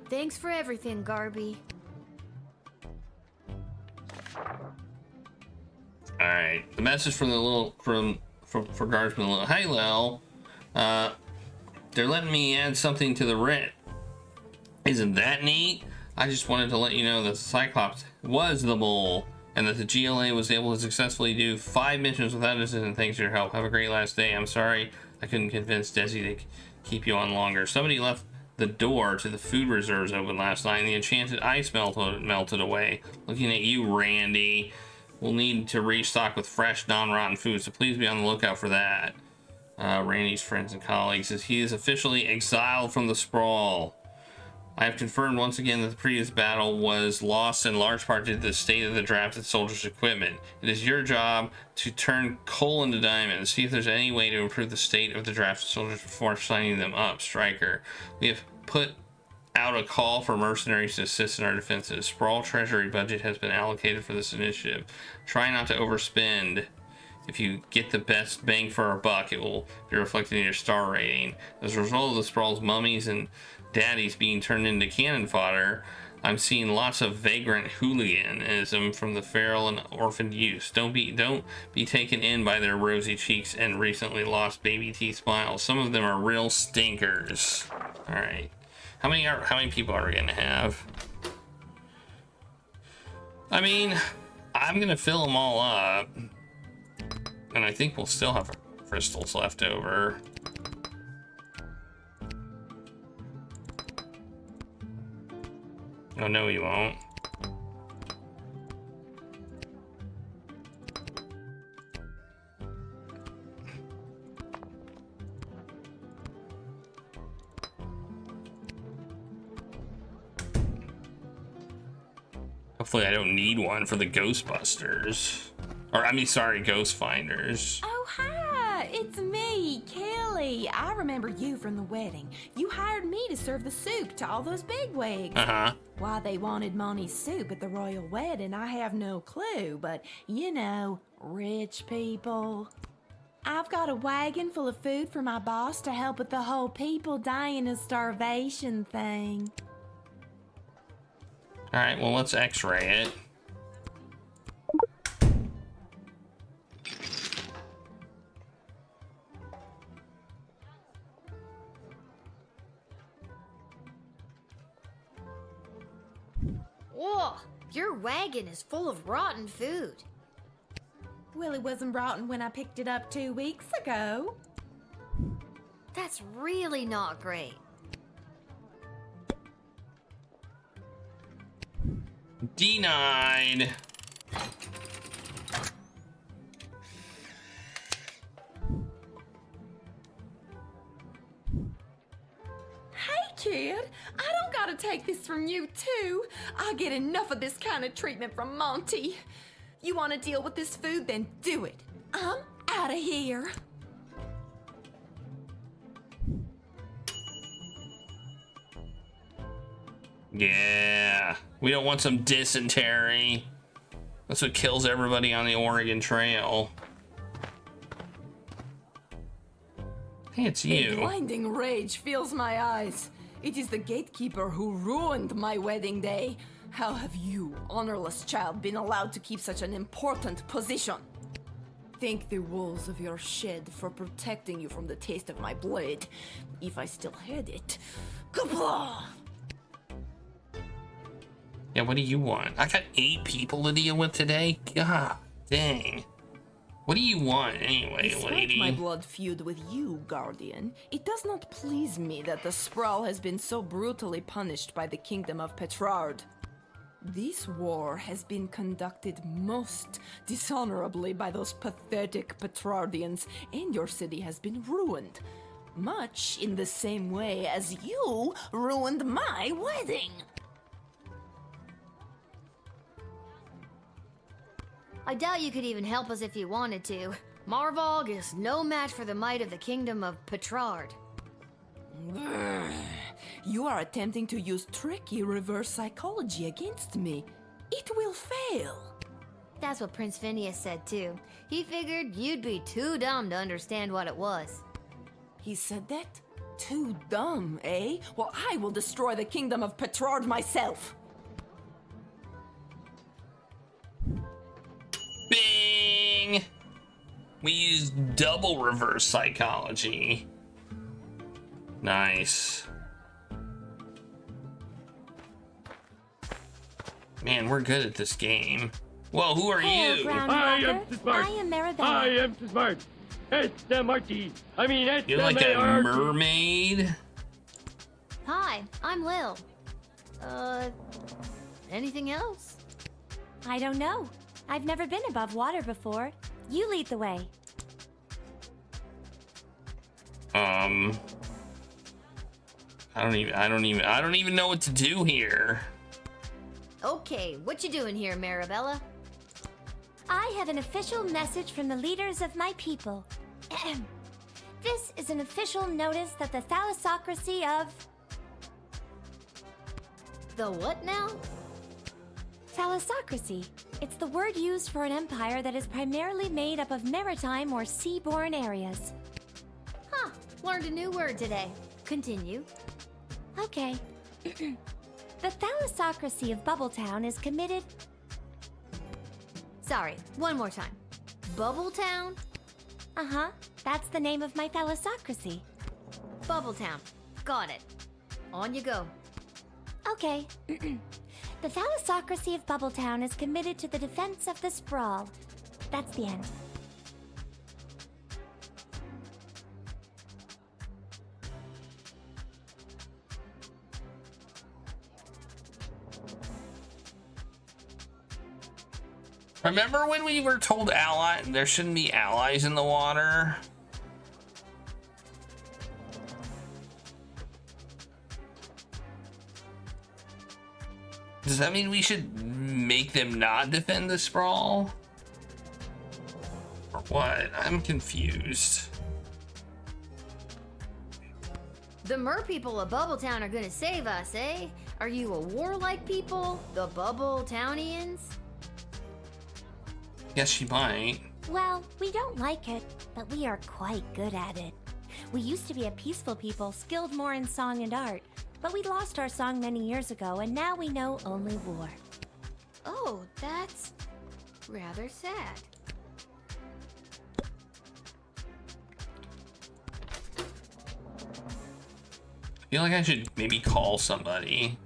Thanks for everything, Garby. All right. The message from the for Guardsman. Hey, Lil. They're letting me add something to the rent. Isn't that neat? I just wanted to let you know that the Cyclops was the mole, and that the GLA was able to successfully do 5 missions without assistance. Thanks for your help. Have a great last day. I'm sorry I couldn't convince Desi to keep you on longer. Somebody left the door to the food reserves open last night, and the enchanted ice melted away. Looking at you, Randy. We'll need to restock with fresh, non-rotten food, so please be on the lookout for that. Randy's friends and colleagues says he is officially exiled from the Sprawl. I have confirmed once again that the previous battle was lost in large part due to the state of the drafted soldiers' equipment. It is your job to turn coal into diamonds. See if there's any way to improve the state of the drafted soldiers before signing them up, Stryker. We have put out a call for mercenaries to assist in our defenses. Sprawl treasury budget has been allocated for this initiative. Try not to overspend. If you get the best bang for our buck, it will be reflected in your star rating. As a result of the Sprawl's mummies and daddies being turned into cannon fodder, I'm seeing lots of vagrant hooliganism from the feral and orphaned youths. Don't be taken in by their rosy cheeks and recently lost baby teeth smiles. Some of them are real stinkers. All right, how many people are we gonna have? I mean, I'm gonna fill them all up, and I think we'll still have crystals left over. Oh, no, you won't. Hopefully I don't need one for the Ghostbusters. Or, I mean, sorry, Ghost Finders. Oh, hi, it's me, Kelly. I remember you from the wedding. You hired me to serve the soup to all those bigwigs. Uh-huh. Why they wanted Monty's soup at the royal wedding, I have no clue, but you know, rich people. I've got a wagon full of food for my boss to help with the whole people dying of starvation thing. All right, well, let's x-ray it. Whoa, your wagon is full of rotten food. Well, it wasn't rotten when I picked it up 2 weeks ago. That's really not great. Denied. Hey, kid, I don't gotta take this from you, too. I get enough of this kind of treatment from Monty. You want to deal with this food, then do it. I'm out of here. Yeah, we don't want some dysentery. That's what kills everybody on the Oregon Trail. Hey, it's A you. blinding rage fills my eyes. It is the gatekeeper who ruined my wedding day. How have you, honorless child, been allowed to keep such an important position? Thank the walls of your shed for protecting you from the taste of my blade, if I still had it. Kapla! Yeah, what do you want? I got 8 people to deal with today? God dang. What do you want anyway, Despite lady? my blood feud with you, Guardian, it does not please me that the Sprawl has been so brutally punished by the Kingdom of Petrard. This war has been conducted most dishonorably by those pathetic Petrardians, and your city has been ruined. Much in the same way as you ruined my wedding. I doubt you could even help us if you wanted to. Marvog is no match for the might of the kingdom of Petrard. You are attempting to use tricky reverse psychology against me. It will fail. That's what Prince Phineas said too. He figured you'd be too dumb to understand what it was. He said that? Too dumb, eh? Well, I will destroy the kingdom of Petrard myself. Bing! We used double reverse psychology. Nice. Man, we're good at this game. Whoa, who are you? I am smart. I am Maribel. I am smart. It's the Marty. I mean, it's You're the like a Marty. mermaid? Hi, I'm Lil. Anything else? I don't know. I've never been above water before. You lead the way. I don't even know what to do here. Okay, what you doing here, Marabella? I have an official message from the leaders of my people. This is an official notice that the thalassocracy of... The what now? Thalassocracy. It's the word used for an empire that is primarily made up of maritime or seaborne areas. Huh, learned a new word today. Continue. Okay. The thalassocracy of Bubbletown is committed... Sorry, one more time. Bubbletown? Uh-huh. That's the name of my thalassocracy. Bubbletown. Got it. On you go. Okay. The thalassocracy of Bubbletown is committed to the defense of the Sprawl. That's the end. Remember when we were told there shouldn't be allies in the water? Does that mean we should make them not defend the Sprawl? Or what? I'm confused. The mer people of Bubbletown are gonna save us, eh? Are you a warlike people? The Bubble-Townians? Yes, she might. Well, we don't like it, but we are quite good at it. We used to be a peaceful people, skilled more in song and art, but we lost our song many years ago, and now we know only war. Oh, that's rather sad. I feel like I should maybe call somebody.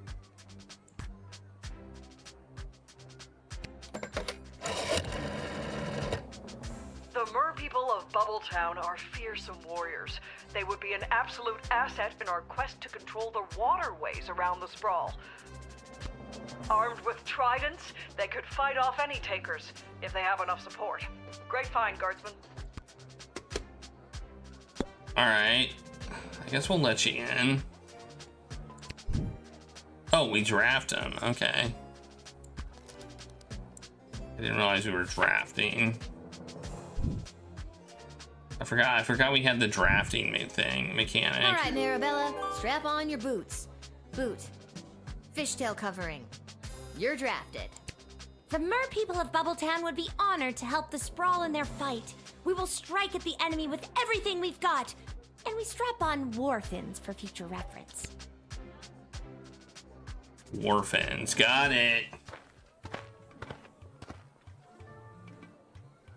The mer people of Bubbletown are fearsome warriors. They would be an absolute asset in our quest to control the waterways around the sprawl. Armed with tridents, they could fight off any takers if they have enough support. Great find, Guardsman. Alright. I guess we'll let you in. Oh, we draft him. Okay. I didn't realize we were drafting. I forgot we had the drafting mechanic. All right, Marabella, strap on your boots. Boot. Fishtail covering. You're drafted. The mer people of Bubbletown would be honored to help the Sprawl in their fight. We will strike at the enemy with everything we've got. And we strap on war fins for future reference. War fins. Got it.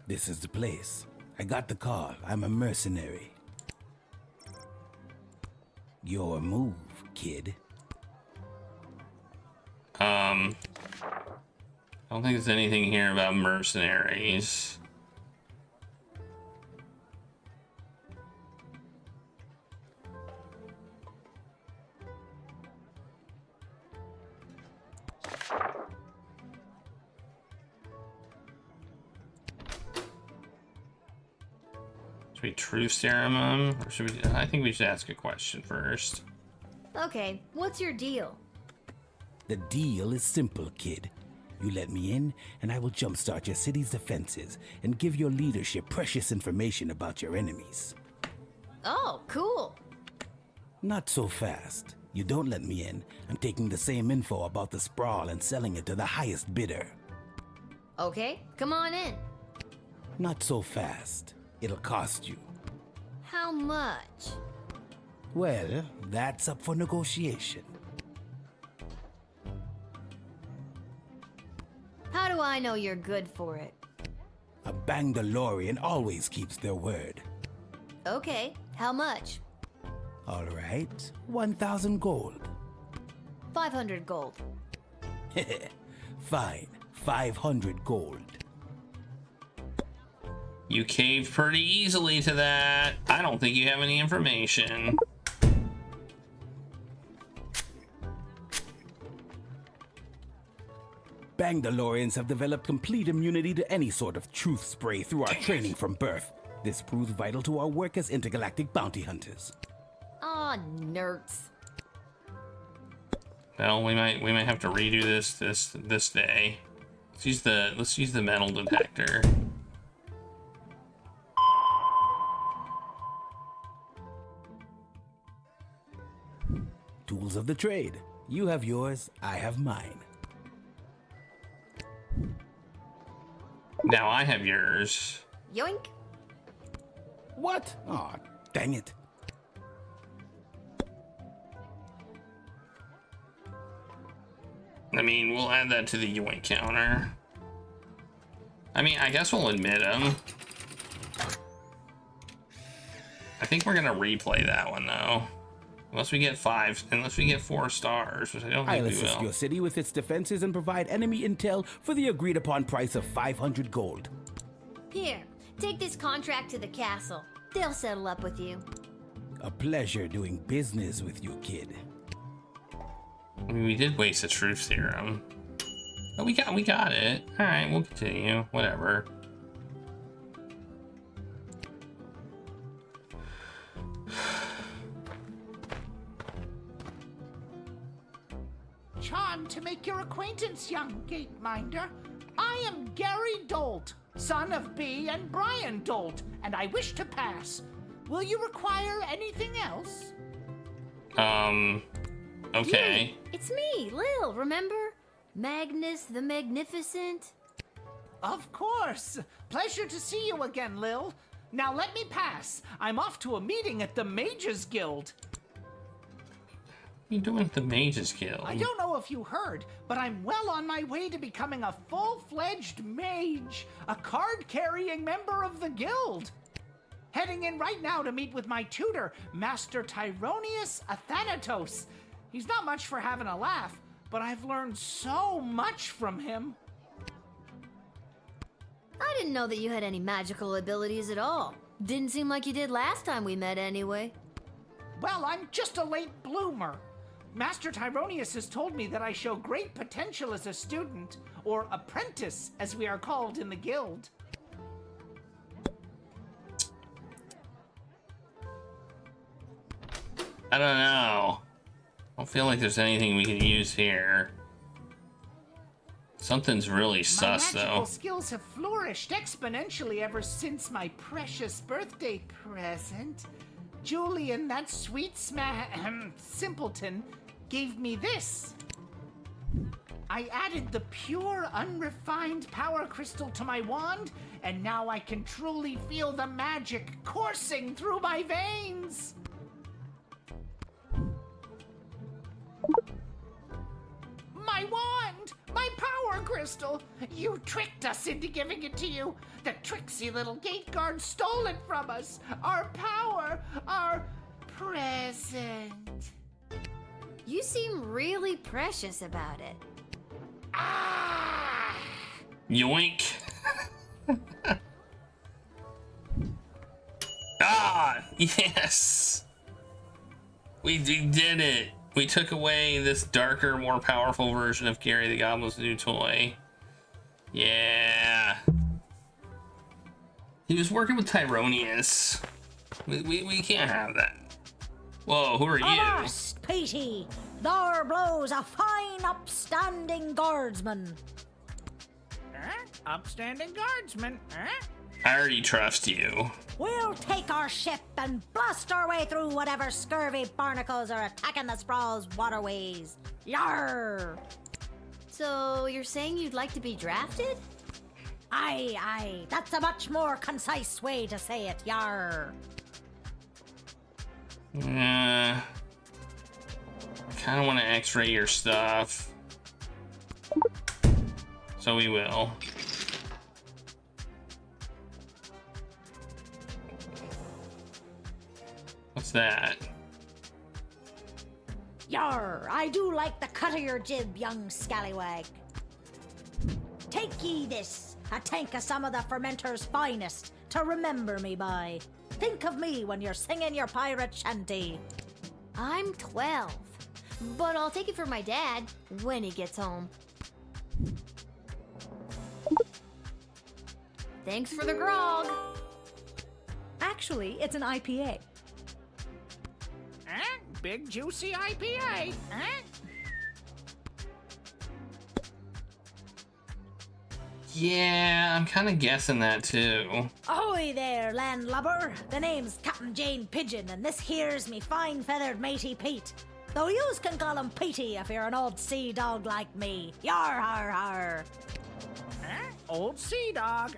This is the place. I got the call. I'm a mercenary. Your move, kid. I don't think there's anything here about mercenaries. Should we truth serum him? Or should we? I think we should ask a question first. Okay, what's your deal? The deal is simple, kid. You let me in, and I will jumpstart your city's defenses and give your leadership precious information about your enemies. Oh, cool. Not so fast. You don't let me in, I'm taking the same info about the Sprawl and selling it to the highest bidder. Okay, come on in. Not so fast. It'll cost you. How much? Well, that's up for negotiation. How do I know you're good for it? A Bangdalorian always keeps their word. Okay, how much? All right, 1,000 gold. 500 gold. Fine, 500 gold. You caved pretty easily to that. I don't think you have any information. Bangdalorians have developed complete immunity to any sort of truth spray through our training from birth. This proves vital to our work as intergalactic bounty hunters. Aw, nerds. Well, we might have to redo this day. Let's use the metal detector. Tools of the trade. You have yours, I have mine. Now I have yours. Yoink. What? Aw, dang it. I mean, we'll add that to the yoink counter. I mean, I guess we'll admit him. I think we're gonna replay that one though. Unless we get 4 stars, which I don't think I'll we assist will. your city with its defenses and provide enemy intel for the agreed upon price of 500 gold. Here, take this contract to the castle. They'll settle up with you. A pleasure doing business with you, kid. I mean, we did waste a truth serum. But we got it. All right, we'll continue. Whatever. Charmed to make your acquaintance, young gateminder. I am Gary Dolt, son of Bee and Brian Dolt, and I wish to pass. Will you require anything else? Okay. Yeah, it's me, Lil, remember? Magnus the Magnificent. Of course. Pleasure to see you again, Lil. Now let me pass. I'm off to a meeting at the Mages Guild. What are you doing at the Mages Guild? I don't know if you heard, but I'm well on my way to becoming a full-fledged mage, a card-carrying member of the guild. Heading in right now to meet with my tutor, Master Tyronius Athanatos. He's not much for having a laugh, but I've learned so much from him. I didn't know that you had any magical abilities at all. Didn't seem like you did last time we met anyway. Well, I'm just a late bloomer. Master Tyronius has told me that I show great potential as a student, or apprentice, as we are called in the guild. I don't know. I don't feel like there's anything we can use here. Something's really sus, My magical though. skills have flourished exponentially ever since my precious birthday present. Julian, that sweet simpleton, gave me this. I added the pure, unrefined power crystal to my wand, and now I can truly feel the magic coursing through my veins. My wand! My power crystal! You tricked us into giving it to you! The tricksy little gate guard stole it from us! Our power! Our present! You seem really precious about it. Yoink. Ah, yes. We did it. We took away this darker, more powerful version of Gary the Goblin's new toy. Yeah. He was working with Tyronius. We can't have that. Whoa, who are you? Avast, Petey! There blows a fine, upstanding guardsman. Upstanding guardsman, I already trust you. We'll take our ship and blast our way through whatever scurvy barnacles are attacking the sprawl's waterways. Yarr! So you're saying you'd like to be drafted? Aye. That's a much more concise way to say it. Yarr! I kind of want to x-ray your stuff. So we will. What's that? Yarr! I do like the cut of your jib, young scallywag. Take ye this, a tank of some of the fermenter's finest, to remember me by. Think of me when you're singing your pirate shanty. I'm 12, but I'll take it for my dad when he gets home. Thanks for the grog. Actually, it's an IPA. Big juicy IPA, Yeah, I'm kind of guessing that too. Ahoy there, landlubber! The name's Captain Jane Pigeon, and this here's me fine feathered matey Pete. Though yous can call him Petey if you're an old sea dog like me. Yar har har! Old sea dog,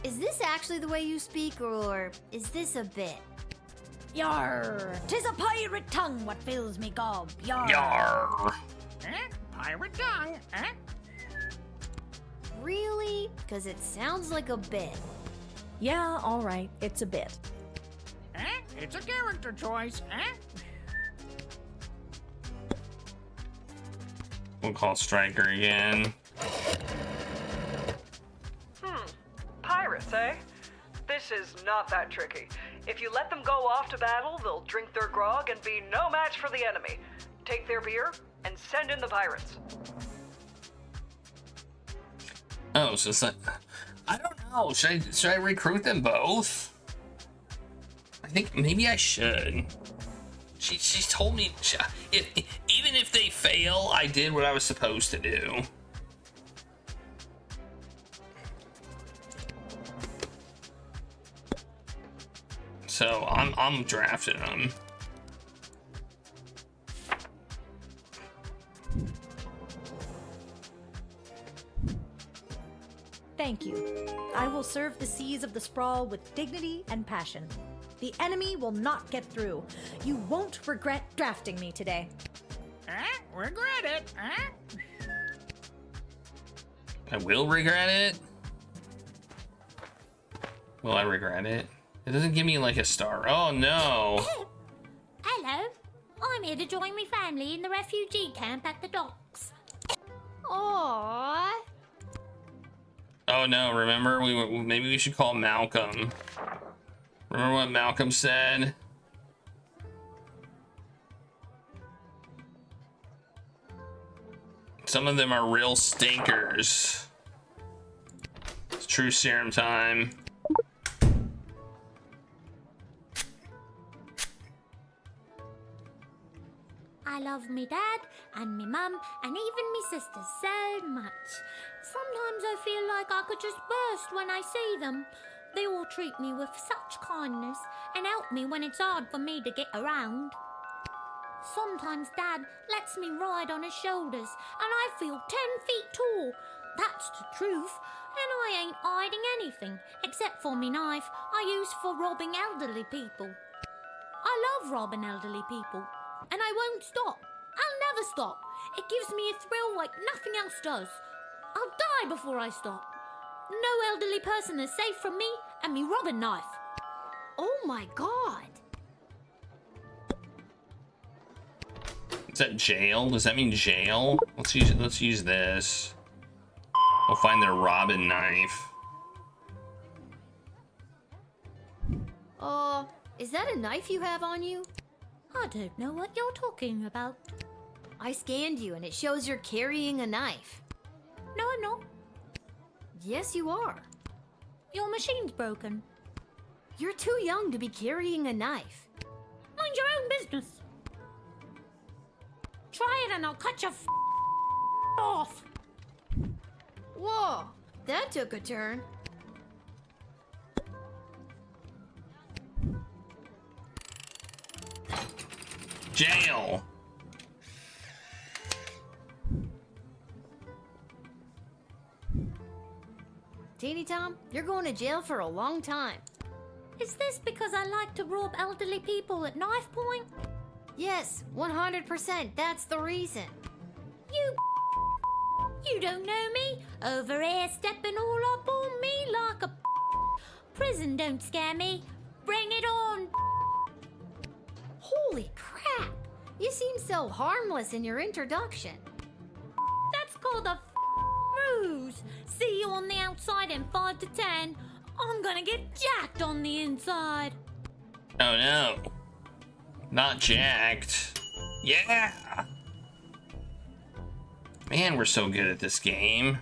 Is this actually the way you speak, or is this a bit? Yar! 'Tis a pirate tongue what fills me gob. Yar! Yar! Pirate tongue, Really? Because it sounds like a bit. Yeah, alright, it's a bit. It's a character choice, We'll call Striker again. Pirates, eh? This is not that tricky. If you let them go off to battle, they'll drink their grog and be no match for the enemy. Take their beer and send in the pirates. Oh, so it's like, I don't know. Should I recruit them both? I think maybe I should. She's told me even if they fail, I did what I was supposed to do. So I'm drafting them. Thank you. I will serve the seas of the sprawl with dignity and passion. The enemy will not get through. You won't regret drafting me today. Regret it, I will regret it. Will I regret it? It doesn't give me like a star. Oh no. Hello. I'm here to join my family in the refugee camp at the docks. Aww. Oh no, remember maybe we should call Malcolm. Remember what Malcolm said? Some of them are real stinkers. It's true serum time. I love me dad and me mum and even me sisters so much. Sometimes I feel like I could just burst when I see them. They all treat me with such kindness and help me when it's hard for me to get around. Sometimes Dad lets me ride on his shoulders and I feel 10 feet tall. That's the truth. And I ain't hiding anything except for me knife I use for robbing elderly people. I love robbing elderly people and I won't stop. I'll never stop. It gives me a thrill like nothing else does. I'll die before I stop. No elderly person is safe from me and me robbing knife. Oh my god. Is that jail? Does that mean jail? Let's use this. We'll find their Robin knife. Is that a knife you have on you? I don't know what you're talking about. I scanned you and it shows you're carrying a knife. No, I'm not. Yes, you are. Your machine's broken. You're too young to be carrying a knife. Mind your own business. Try it and I'll cut your off. Whoa, that took a turn. Jail. Teeny Tom, you're going to jail for a long time. Is this because I like to rob elderly people at knife point? Yes, 100%. That's the reason. You don't know me. Over here stepping all up on me like a prison don't scare me. Bring it on. Holy crap. You seem so harmless in your introduction. That's called a ruse. See you on the outside in 5 to 10. I'm gonna get jacked on the inside. Oh no. Not jacked. Yeah. Man, we're so good at this game.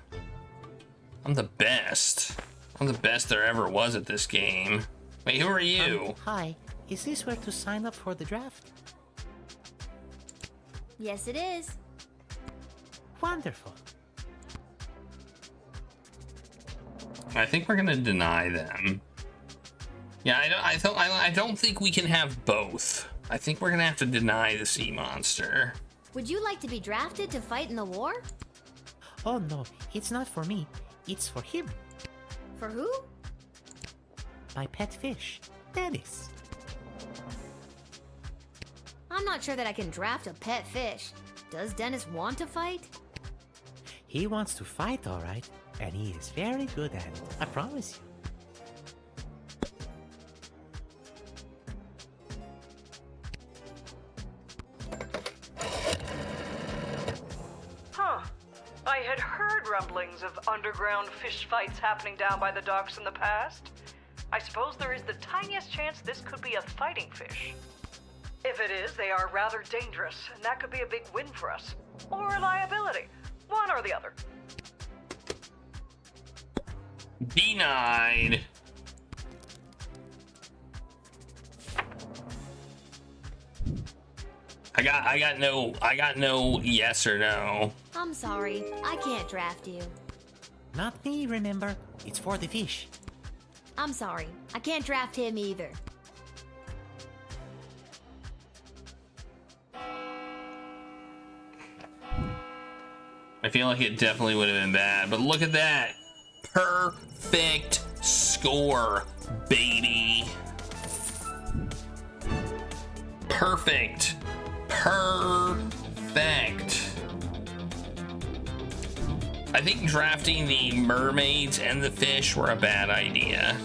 I'm the best. I'm the best there ever was at this game. Wait, who are you? Hi. Is this where to sign up for the draft? Yes, it is. Wonderful. I think we're gonna deny them. Yeah, I don't think we can have both. I think we're gonna have to deny the sea monster. Would you like to be drafted to fight in the war? Oh no, it's not for me. It's for him. For who? My pet fish, Dennis. I'm not sure that I can draft a pet fish. Does Dennis want to fight? He wants to fight, all right. And he is very good at it, I promise you. Huh. I had heard rumblings of underground fish fights happening down by the docks in the past. I suppose there is the tiniest chance this could be a fighting fish. If it is, they are rather dangerous, and that could be a big win for us. Or a liability. One or the other. Denied. I got no yes or no. I'm sorry. I can't draft you. Not me, remember? It's for the fish. I'm sorry. I can't draft him either. I feel like it definitely would have been bad, but look at that. Perfect score, baby. Perfect. Perfect. I think drafting the mermaids and the fish were a bad idea.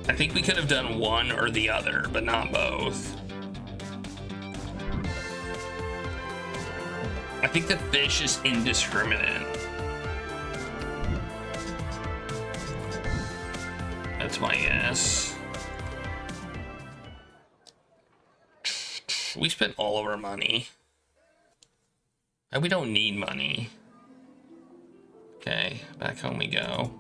I think we could have done one or the other, but not both. I think the fish is indiscriminate. That's my guess. We spent all of our money. And we don't need money. Okay, back home we go.